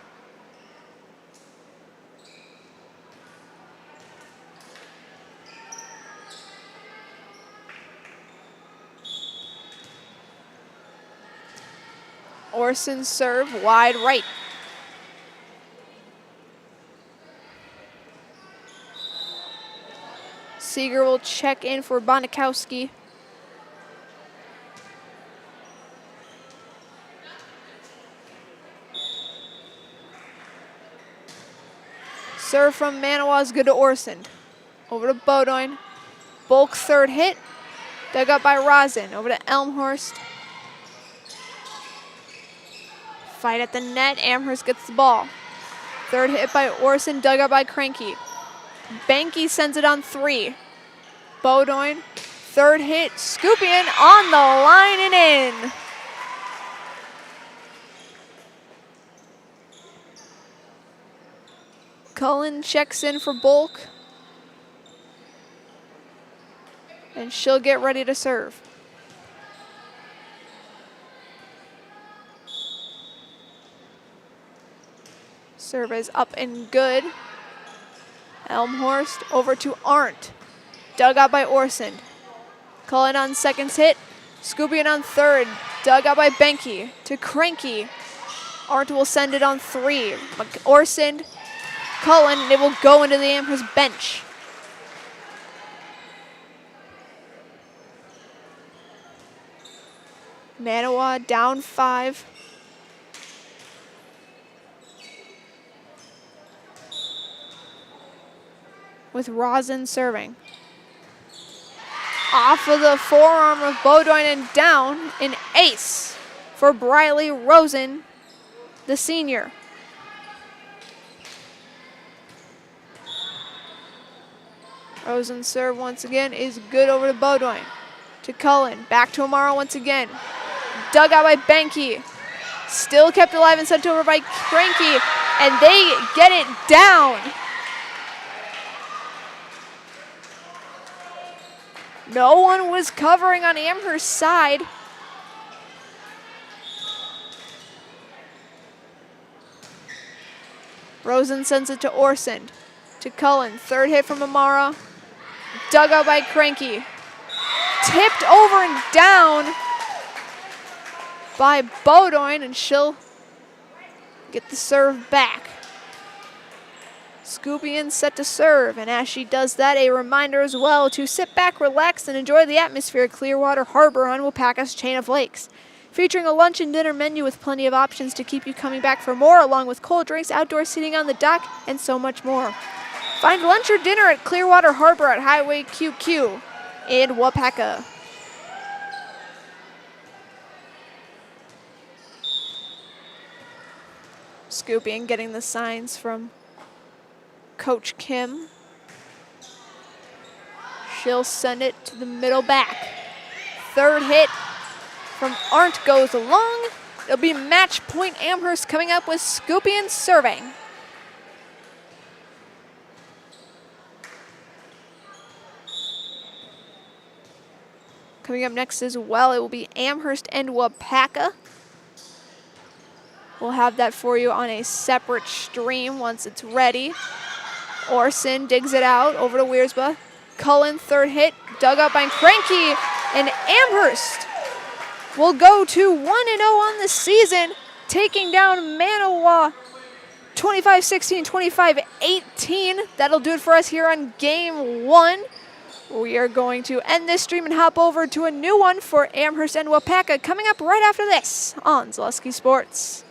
Orson serve wide right. Seeger will check in for Bonikowski. Serve from Manawa is good to Orsend. Over to Bodoin. Bulk third hit. Dug up by Rosin. Over to Elmhorst. Fight at the net. Amherst gets the ball. Third hit by Orson. Dug up by Cranky. Banky sends it on 3. Bodoin. Third hit. Skupian on the line and in. Cullen checks in for Bulk. And she'll get ready to serve. Serve is up and good. Elmhorst over to Arndt. Dug out by Orsend. Cullen on second hit. Skupian on third. Dug out by Banky. To Cranky. Arndt will send it on 3. Orsend. Cullen, and it will go into the Amherst bench. Manawa down 5. With Rosin serving. Off of the forearm of Bodoin and down, an ace for Briley Rosen, the senior. Rosen's serve once again is good over to Bodoin. To Cullen, back to Amaro once again. Dug out by Banky. Still kept alive and sent over by Cranky, and they get it down. No one was covering on Amherst's side. Rosen sends it to Orsend. To Cullen, third hit from Amara. Dug out by Cranky. Tipped over and down by Bodoin, and she'll get the serve back. Skupian set to serve, and as she does that, a reminder as well to sit back, relax, and enjoy the atmosphere at Clearwater Harbor on Wapaka's Chain of Lakes. Featuring a lunch and dinner menu with plenty of options to keep you coming back for more, along with cold drinks, outdoor seating on the dock, and so much more. Find lunch or dinner at Clearwater Harbor at Highway QQ in Wapaka. Skupian getting the signs from Coach Kim. She'll send it to the middle back. Third hit from Arndt goes long. It'll be match point Amherst coming up with Skupian serving. Coming up next as well, it will be Amherst and Wapaka. We'll have that for you on a separate stream once it's ready. Orson digs it out over to Wiersba. Cullen, third hit, dug up by Cranky, and Amherst will go to 1-0 on the season, taking down Manawa 25-16, 25-18. That'll do it for us here on Game 1. We are going to end this stream and hop over to a new one for Amherst and Wapaka coming up right after this on Zaleski Sports.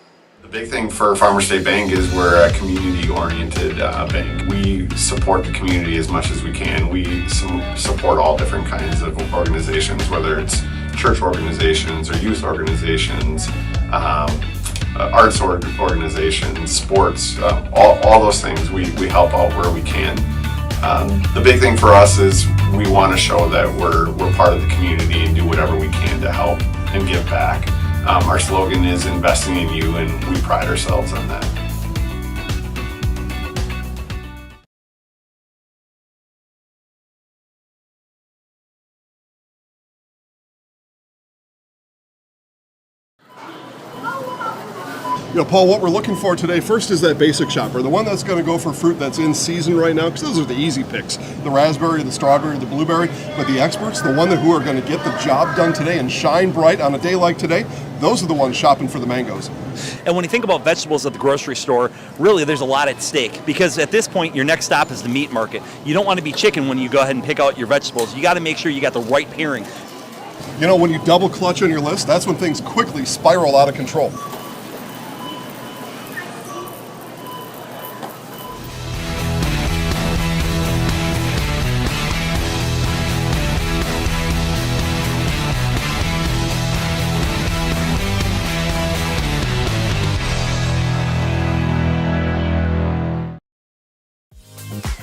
The big thing for Farmers State Bank is we're a community-oriented bank. We support the community as much as we can. We support all different kinds of organizations, whether it's church organizations or youth organizations, arts organizations, sports, all those things. We help out where we can. The big thing for us is we want to show that we're part of the community and do whatever we can to help and give back. Our slogan is investing in you, and we pride ourselves on that. Paul, what we're looking for today first is that basic shopper, the one that's going to go for fruit that's in season right now, because those are the easy picks, the raspberry, the strawberry, the blueberry. But the experts, the one who are going to get the job done today and shine bright on a day like today, those are the ones shopping for the mangoes. And when you think about vegetables at the grocery store, really there's a lot at stake, because at this point your next stop is the meat market. You don't want to be chicken when you go ahead and pick out your vegetables. You got to make sure you got the right pairing. When you double clutch on your list, that's when things quickly spiral out of control.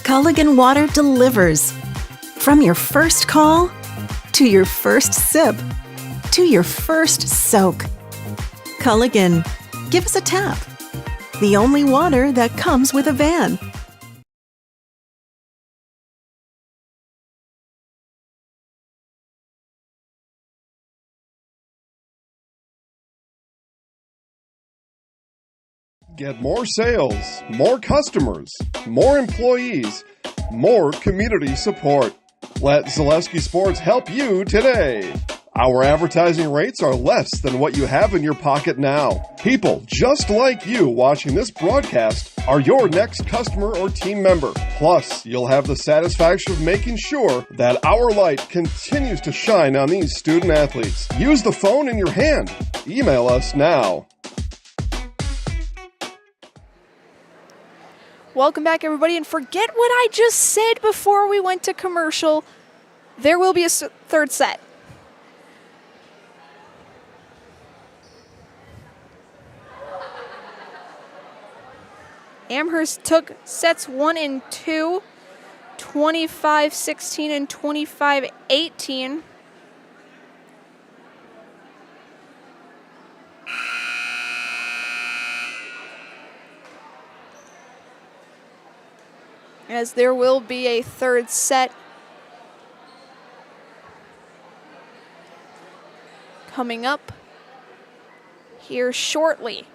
Culligan Water delivers. From your first call, to your first sip, to your first soak. Culligan, give us a tap. The only water that comes with a van. Get more sales, more customers, more employees, more community support. Let Zaleski Sports help you today. Our advertising rates are less than what you have in your pocket now. People just like you watching this broadcast are your next customer or team member. Plus, you'll have the satisfaction of making sure that our light continues to shine on these student athletes. Use the phone in your hand. Email us now. Welcome back, everybody, and forget what I just said before we went to commercial. There will be a third set. Amherst took sets 1 and 2, 25-16 and 25-18. As there will be a third set coming up here shortly.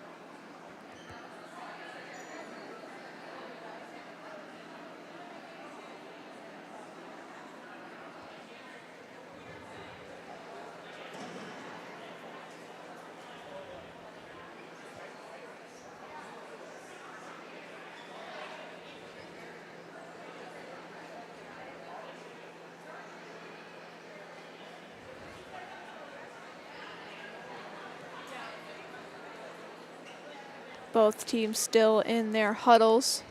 Both teams still in their huddles.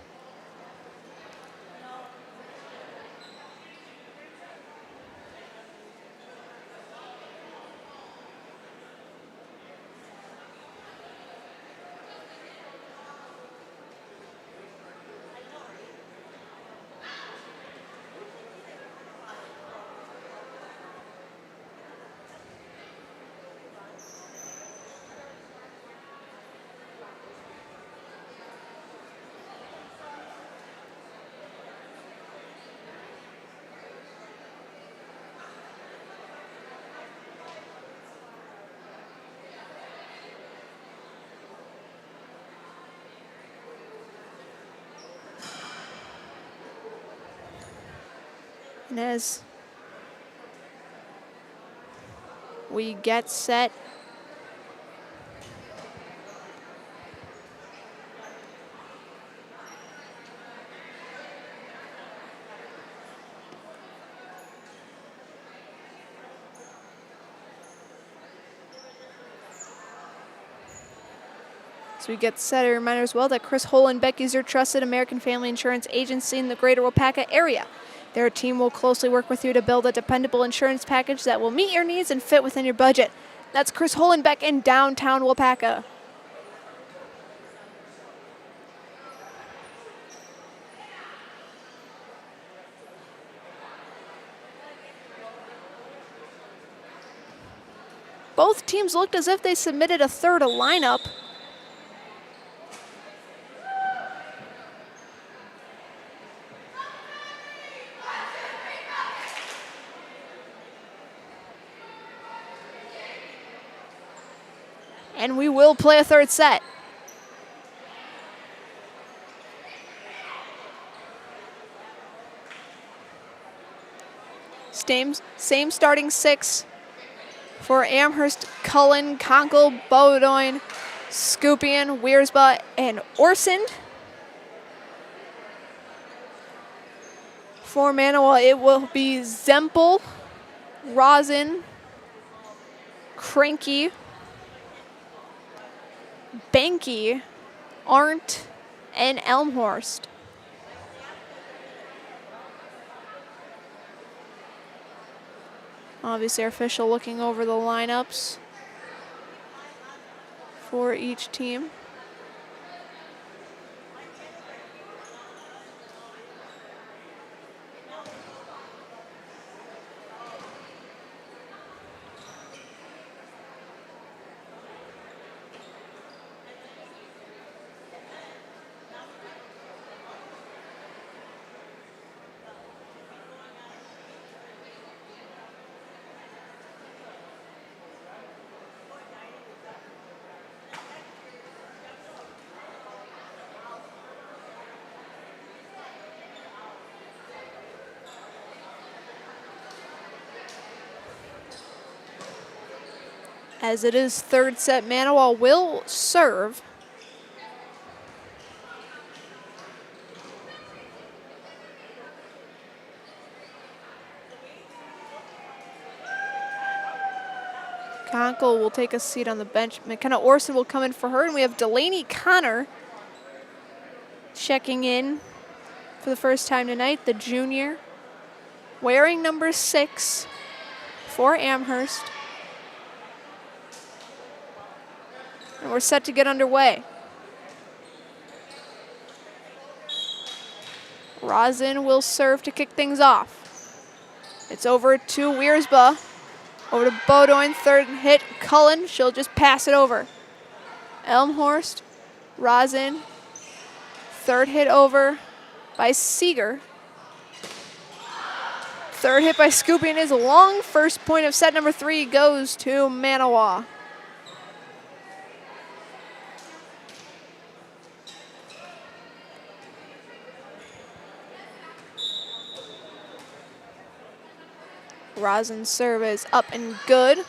And as we get set, So we get set a reminder as well that Chris Holenbeck is your trusted American Family Insurance agency in the greater Waupaca area. Their team will closely work with you to build a dependable insurance package that will meet your needs and fit within your budget. That's Chris Holenbeck in downtown Waupaca. Both teams looked as if they submitted a third lineup. And we will play a third set. Same starting six for Amherst, Cullen, Conkle, Bowdoin, Scupion, Wiersba, and Orsund. For Manawa, it will be Zempel, Rosin, Cranky, Banky, Arndt, and Elmhorst. Obviously, our official looking over the lineups for each team. As it is third set, Manawa will serve. Conkle will take a seat on the bench. McKenna Orson will come in for her, and we have Delaney Connor checking in for the first time tonight, the junior, wearing number 6 for Amherst. And we're set to get underway. Rosin will serve to kick things off. It's over to Wiersba. Over to Bowdoin, third hit, Cullen. She'll just pass it over. Elmhorst, Rosin. Third hit over by Seeger. Third hit by Scupion is long. First point of set number 3 goes to Manawa. Rosin's serve is up and good.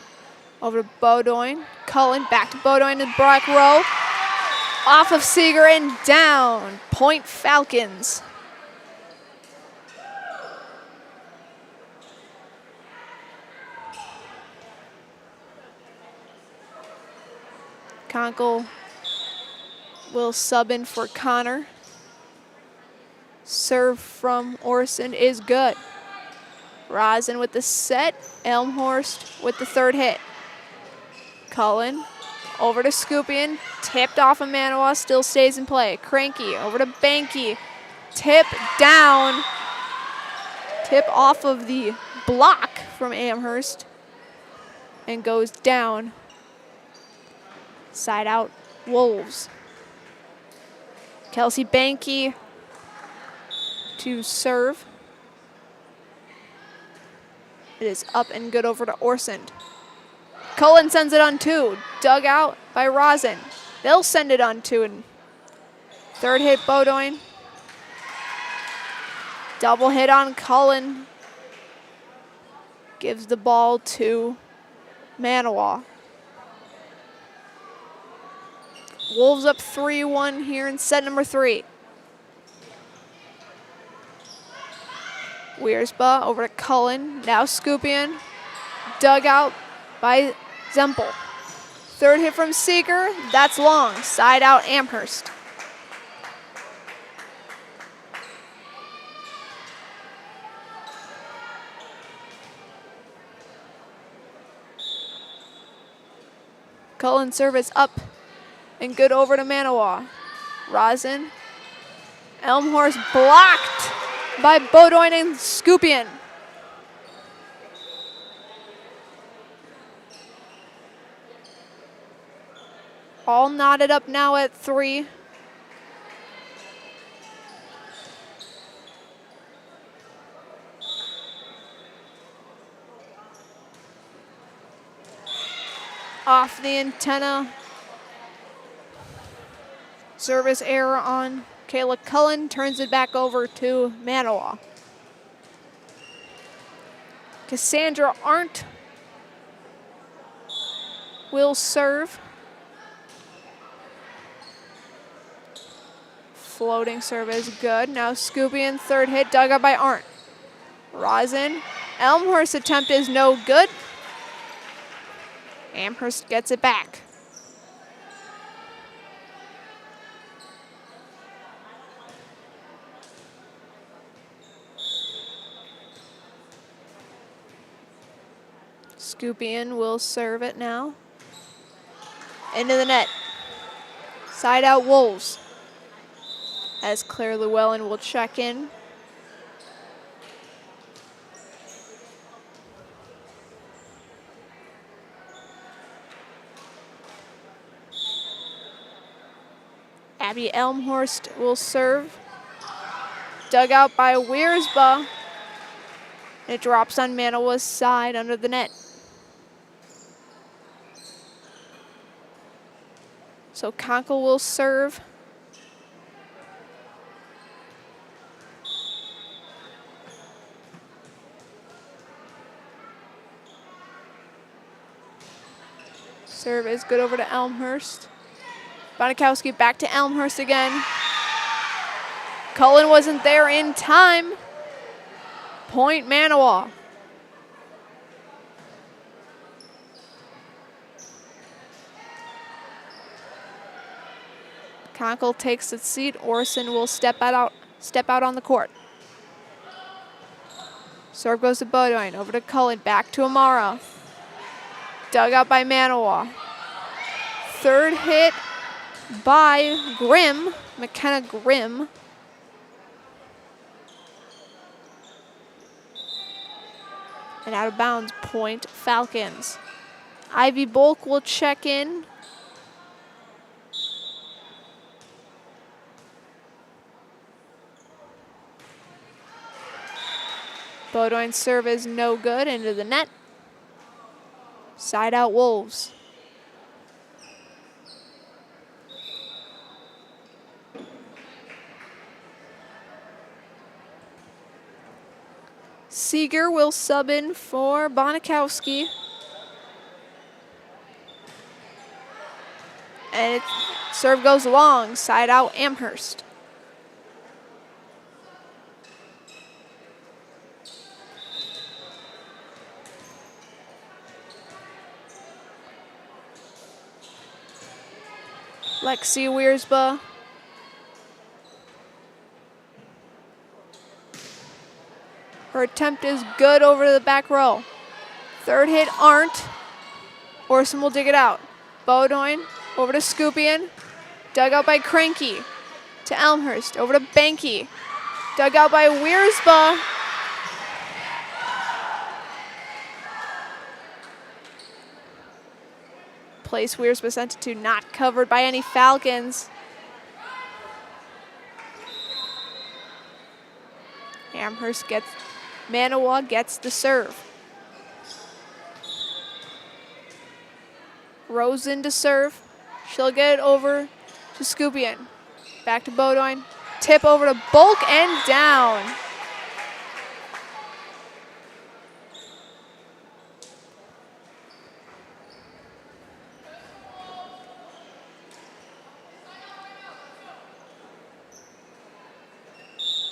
Over to Bowdoin. Cullen back to Bowdoin and Brock Rowe. Off of Seeger and down. Point Falcons. Conkle will sub in for Connor. Serve from Orson is good. Rosin with the set, Elmhorst with the third hit. Cullen over to Scupion, tipped off of Manawa, still stays in play. Cranky over to Banky, tip down. Tip off of the block from Amherst and goes down. Side out, Wolves. Kelsey Banky to serve. It is up and good over to Orsund. Cullen sends it on 2. Dug out by Rosin. They'll send it on 2. And third hit, Bowdoin. Double hit on Cullen. Gives the ball to Manawa. Wolves up 3-1 here in set number 3. Wiersba over to Cullen. Now Scupion. Dug out by Zempel. Third hit from Seeger. That's long. Side out Amherst. Cullen service up and good over to Manawa. Rosin. Elmhorst blocked by Bodoin and Scupion. All knotted up now at 3. Off the antenna. Service error on Kayla Cullen, turns it back over to Manawa. Cassandra Arndt will serve. Floating serve is good. Now Scupion, third hit, dug up by Arndt. Rosin. Elmhurst attempt is no good. Amherst gets it back. Scupion will serve it now. Into the net. Side out Wolves. As Claire Llewellyn will check in. Abby Elmhorst will serve. Dug out by Wiersba. It drops on Manawa's side under the net. So Conkle will serve. Serve is good over to Elmhurst. Bonikowski back to Elmhurst again. Cullen wasn't there in time. Point Manawa. Conkle takes its seat. Orson will step out on the court. Serve goes to Bodoin, over to Cullen, back to Amara. Dug out by Manawa. Third hit by Grimm, McKenna Grimm. And out of bounds, point Falcons. Ivy Bulk will check in. Bodoin's serve is no good, into the net. Side out Wolves. Seeger will sub in for Bonikowski. And serve goes long, side out Amherst. Lexi Wiersba. Her attempt is good over to the back row. Third hit, Arndt. Orson will dig it out. Bodoin over to Scupion. Dug out by Cranky. To Elmhurst. Over to Banky. Dug out by Wiersba. Place Wiersba sent it to, not covered by any Falcons. Amherst gets, Manawa gets the serve. Rosen to serve. She'll get it over to Scupion. Back to Bodoin. Tip over to Bulk and down.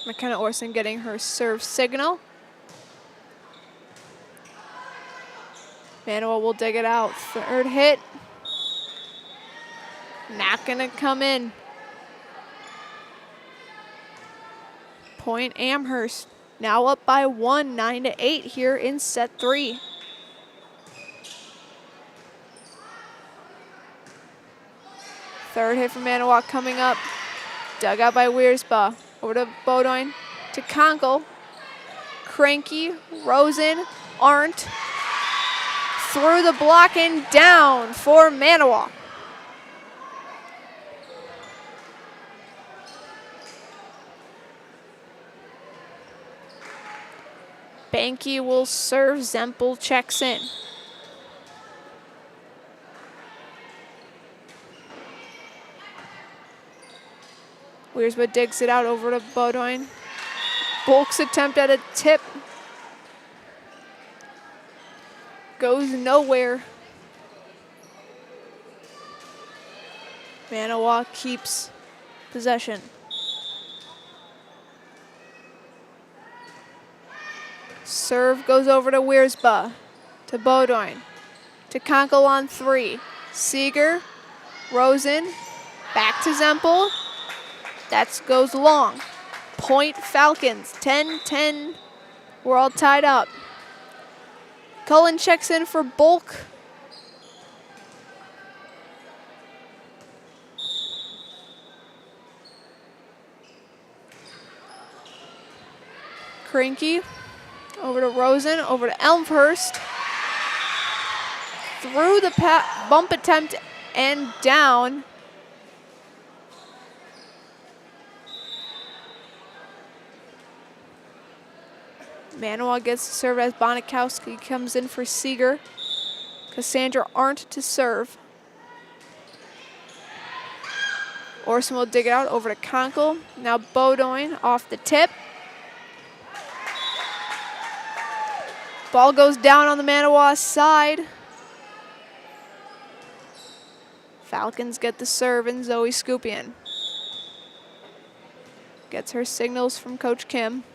McKenna Orson getting her serve signal. Manawa will dig it out. Third hit. Not going to come in. Point Amherst. Now up by 1, 9-8 here in set 3. Third hit from Manawa coming up. Dug out by Wiersba. Over to Bodoin. To Conkle. Cranky. Rosen. Arndt. Through the block and down for Manawa. Banky will serve. Zempel checks in. Wiersba digs it out over to Bodoin. Bulk's attempt at a tip goes nowhere. Manawa keeps possession. Serve goes over to Wiersba, to Bodoin, to Conkle on 3. Seeger, Rosen, back to Zempel. That goes long. Point Falcons, 10-10. We're all tied up. Cullen checks in for Bulk. Cranky, over to Rosen, over to Elmhurst. Through the bump attempt and down. Manawa gets to serve as Bonikowski comes in for Seeger. Cassandra Arndt to serve. Orson will dig it out over to Conkle. Now Bodoin off the tip. Ball goes down on the Manawa side. Falcons get the serve and Zoe Scupian gets her signals from Coach Kim.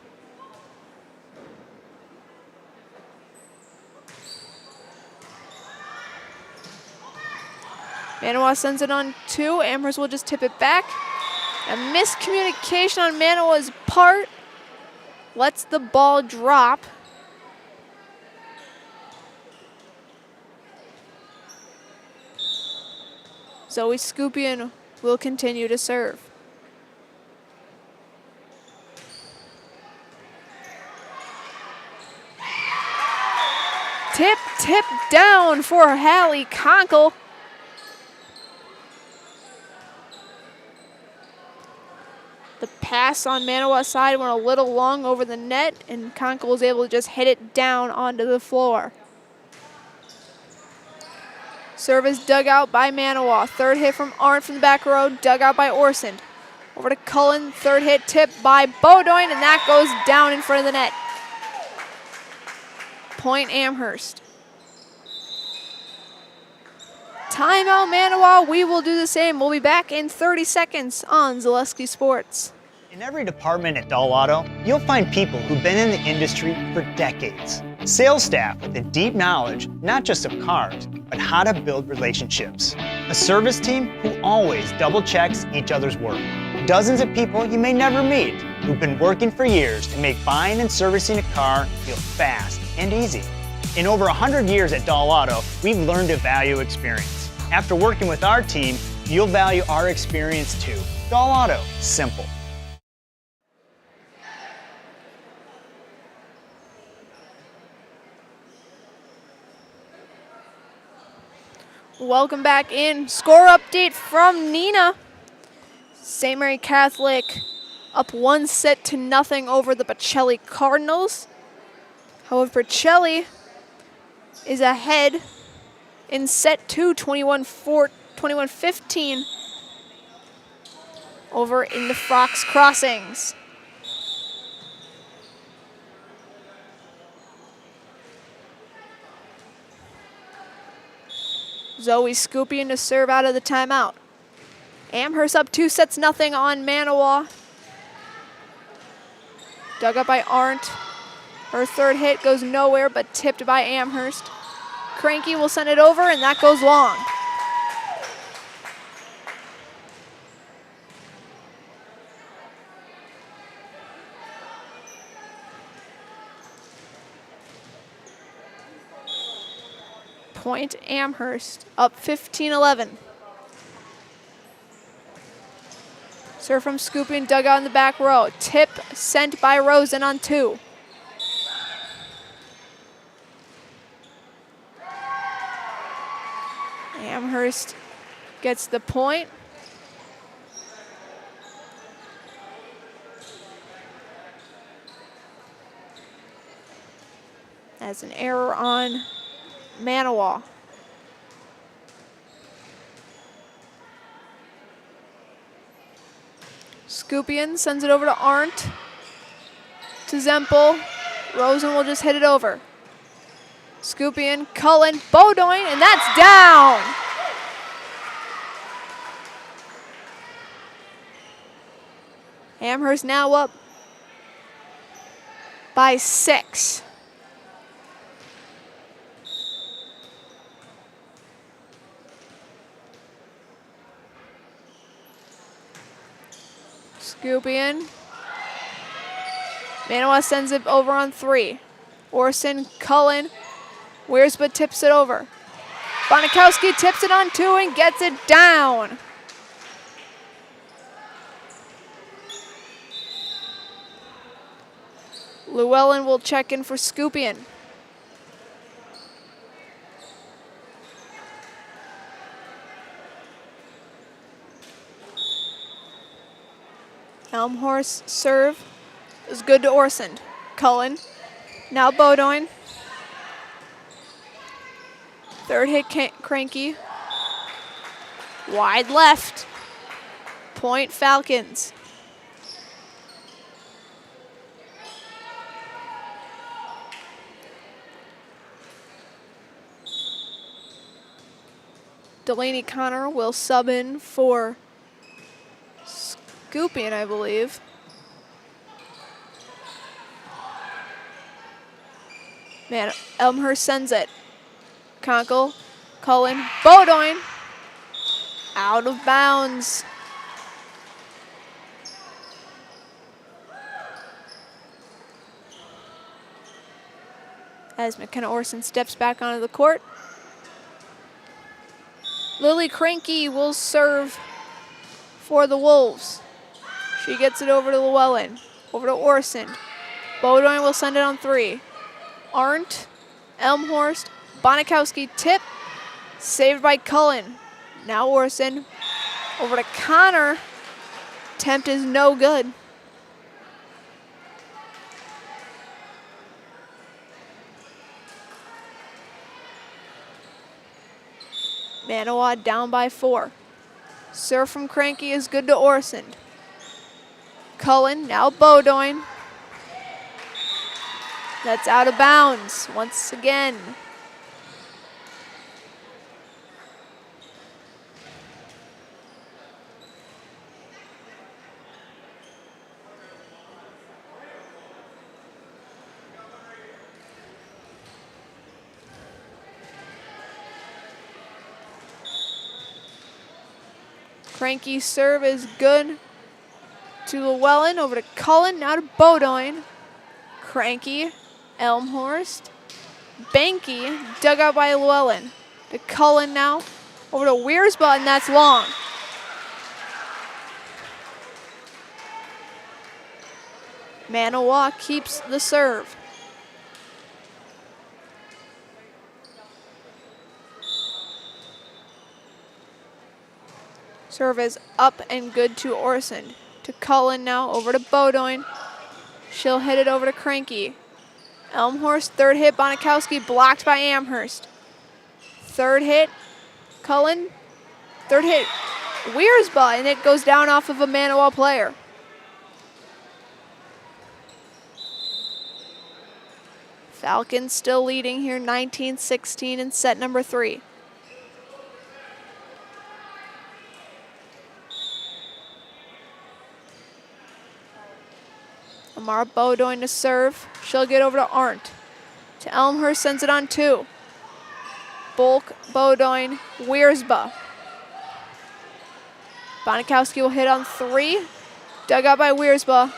Manawa sends it on 2. Amherst will just tip it back. A miscommunication on Manawa's part lets the ball drop. Zoe Scupian will continue to serve. Tip down for Hallie Conkle. The pass on Manawa's side went a little long over the net, and Conkle was able to just hit it down onto the floor. Service dug out by Manawa. Third hit from Arndt from the back row, dug out by Orson. Over to Cullen, third hit tip by Bodoin, and that goes down in front of the net. Point Amherst. Timeout Manawa, we will do the same. We'll be back in 30 seconds on Zaleski Sports. In every department at Dahl Auto, you'll find people who've been in the industry for decades. Sales staff with a deep knowledge, not just of cars, but how to build relationships. A service team who always double checks each other's work. Dozens of people you may never meet who've been working for years to make buying and servicing a car feel fast and easy. In over 100 years at Dahl Auto, we've learned to value experience. After working with our team, you'll value our experience too. Dahl Auto, simple. Welcome back in. Score update from Nina. St. Mary Catholic up 1-0 over the Pacelli Cardinals. However, Pacelli is ahead in set 2, 21-15 over in the Frocks Crossings. Zoe Scupian to serve out of the timeout. Amherst up 2-0 on Manawa. Dug up by Arndt. Her third hit goes nowhere, but tipped by Amherst. Cranky will send it over, and that goes long. Point Amherst, up 15-11. Serve from Scoopy and dug out in the back row. Tip sent by Rosen on 2. Amherst gets the point. That's an error on Manawa. Scoopian sends it over to Arndt. To Zempel. Rosen will just hit it over. Scoopian, Cullen, Beaudoin, and that's down. Amherst now up by 6. Scoopian. Manawa sends it over on 3. Orson, Cullen, Wiersbe tips it over. Bonikowski tips it on 2 and gets it down. Llewellyn will check in for Scoopian. Elmhorst serve is good to Orson. Cullen, now Beaudoin. Third hit Cranky. Wide left. Point Falcons. Delaney Connor will sub in for Scoopian, I believe. Man, Elmhurst sends it. Conkle, Cullen, Beaudoin. Out of bounds. As McKenna Orson steps back onto the court. Lily Cranky will serve for the Wolves. She gets it over to Llewellyn, over to Orson. Beaudoin will send it on 3. Arndt, Elmhorst, Bonikowski tip, saved by Cullen. Now Orson, over to Connor. Attempt is no good. Manawa down by 4. Serve from Cranky is good to Orson. Cullen, now Beaudoin. That's out of bounds once again. Cranky serve is good to Llewellyn, over to Cullen, now to Beaudoin. Cranky, Elmhorst, Banky, dug out by Llewellyn. To Cullen now, over to Wiersbe, and that's long. Manawa keeps the serve. Serve is up and good to Orson. To Cullen now, over to Beaudoin. She'll hit it over to Cranky. Elmhorst, third hit, Bonikowski blocked by Amherst. Third hit, Cullen. Third hit, Wiersbe, and it goes down off of a Manawa player. Falcons still leading here, 19-16 in set number 3. Amara Beaudoin to serve. She'll get over to Arndt. To Elmhurst, sends it on 2. Bulk, Beaudoin, Wiersbe. Bonikowski will hit on 3. Dug out by Wiersbe.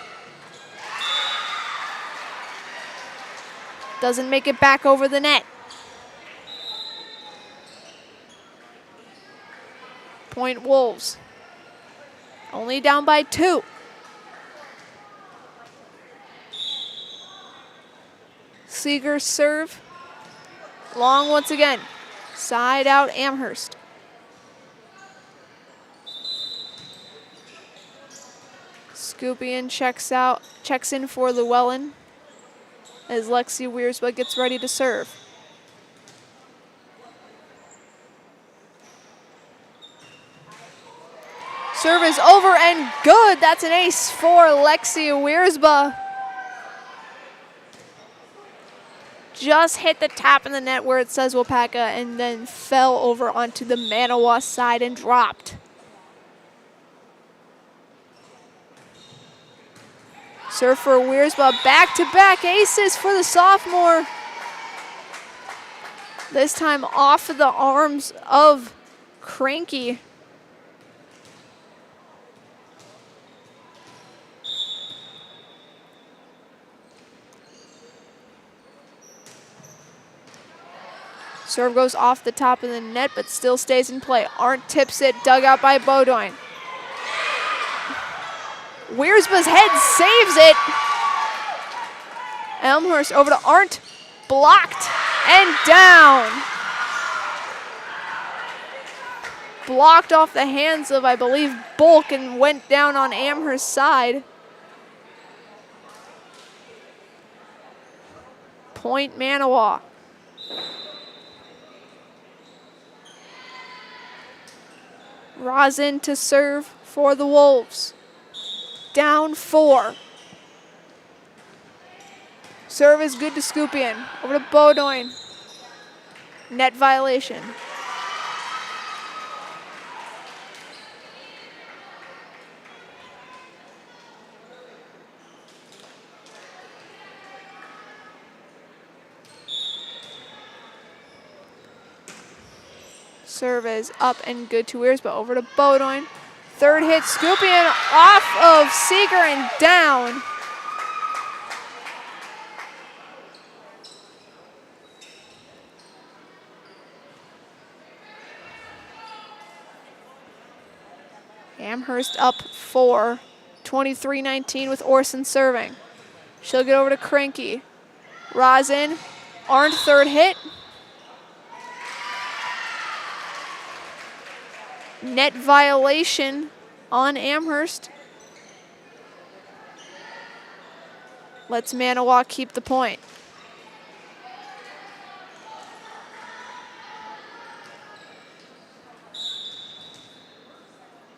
Doesn't make it back over the net. Point Wolves. Only down by 2. Seeger's serve. Long once again. Side out Amherst. Scoopian checks in for Llewellyn as Lexi Wiersma gets ready to serve. Serve is over and good. That's an ace for Lexi Wiersma. Just hit the top of the net where it says WIAA and then fell over onto the Manawa side and dropped. Serve for Wiersma. Back-to-back aces for the sophomore. This time off of the arms of Cranky. Serve goes off the top of the net, but still stays in play. Arndt tips it, dug out by Beaudoin. Wiersma's head saves it. Elmhurst over to Arndt, blocked and down. Blocked off the hands of, I believe, Bulk and went down on Amherst's side. Point Manawa. Rosin to serve for the Wolves. Down 4. Serve is good to Scoopian. Over to Beaudoin. Net violation. Serve is up and good to Wiersma. Over to Beaudoin. Third hit, Scoopian off of Seeger and down. Amherst up 4, 23-19 with Orson serving. She'll get over to Cranky. Rosin, Arndt third hit. Net violation on Amherst. Lets Manawa keep the point.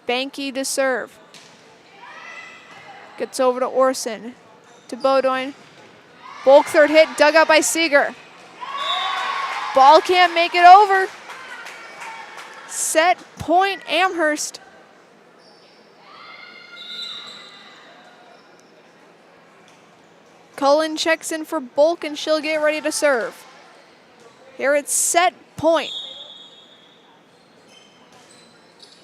Banky to serve. Gets over to Orson. To Beaudoin. Bulk third hit, dug out by Seeger. Ball can't make it over. Set point Amherst. Cullen checks in for Bulk and she'll get ready to serve. Here it's set point.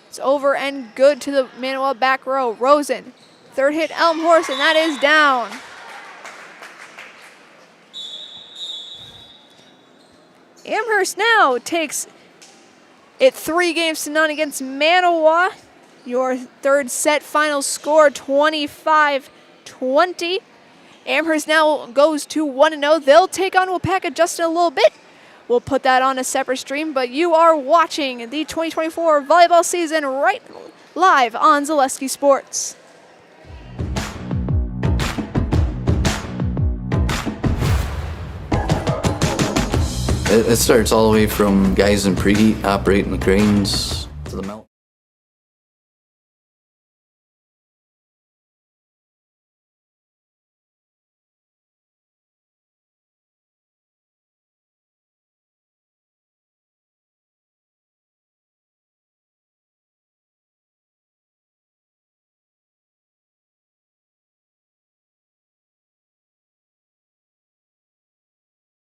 It's over and good to the Manawa back row. Rosen, third hit Elmhorst, and that is down. Amherst now takes it 3-0 against Manawa. Your third set final score 25-20. Amherst now goes to 1-0. They'll take on WIAA just in a little bit. We'll put that on a separate stream, but you are watching the 2024 volleyball season right live on Zaleski Sports. It starts all the way from guys in preheat operating the cranes,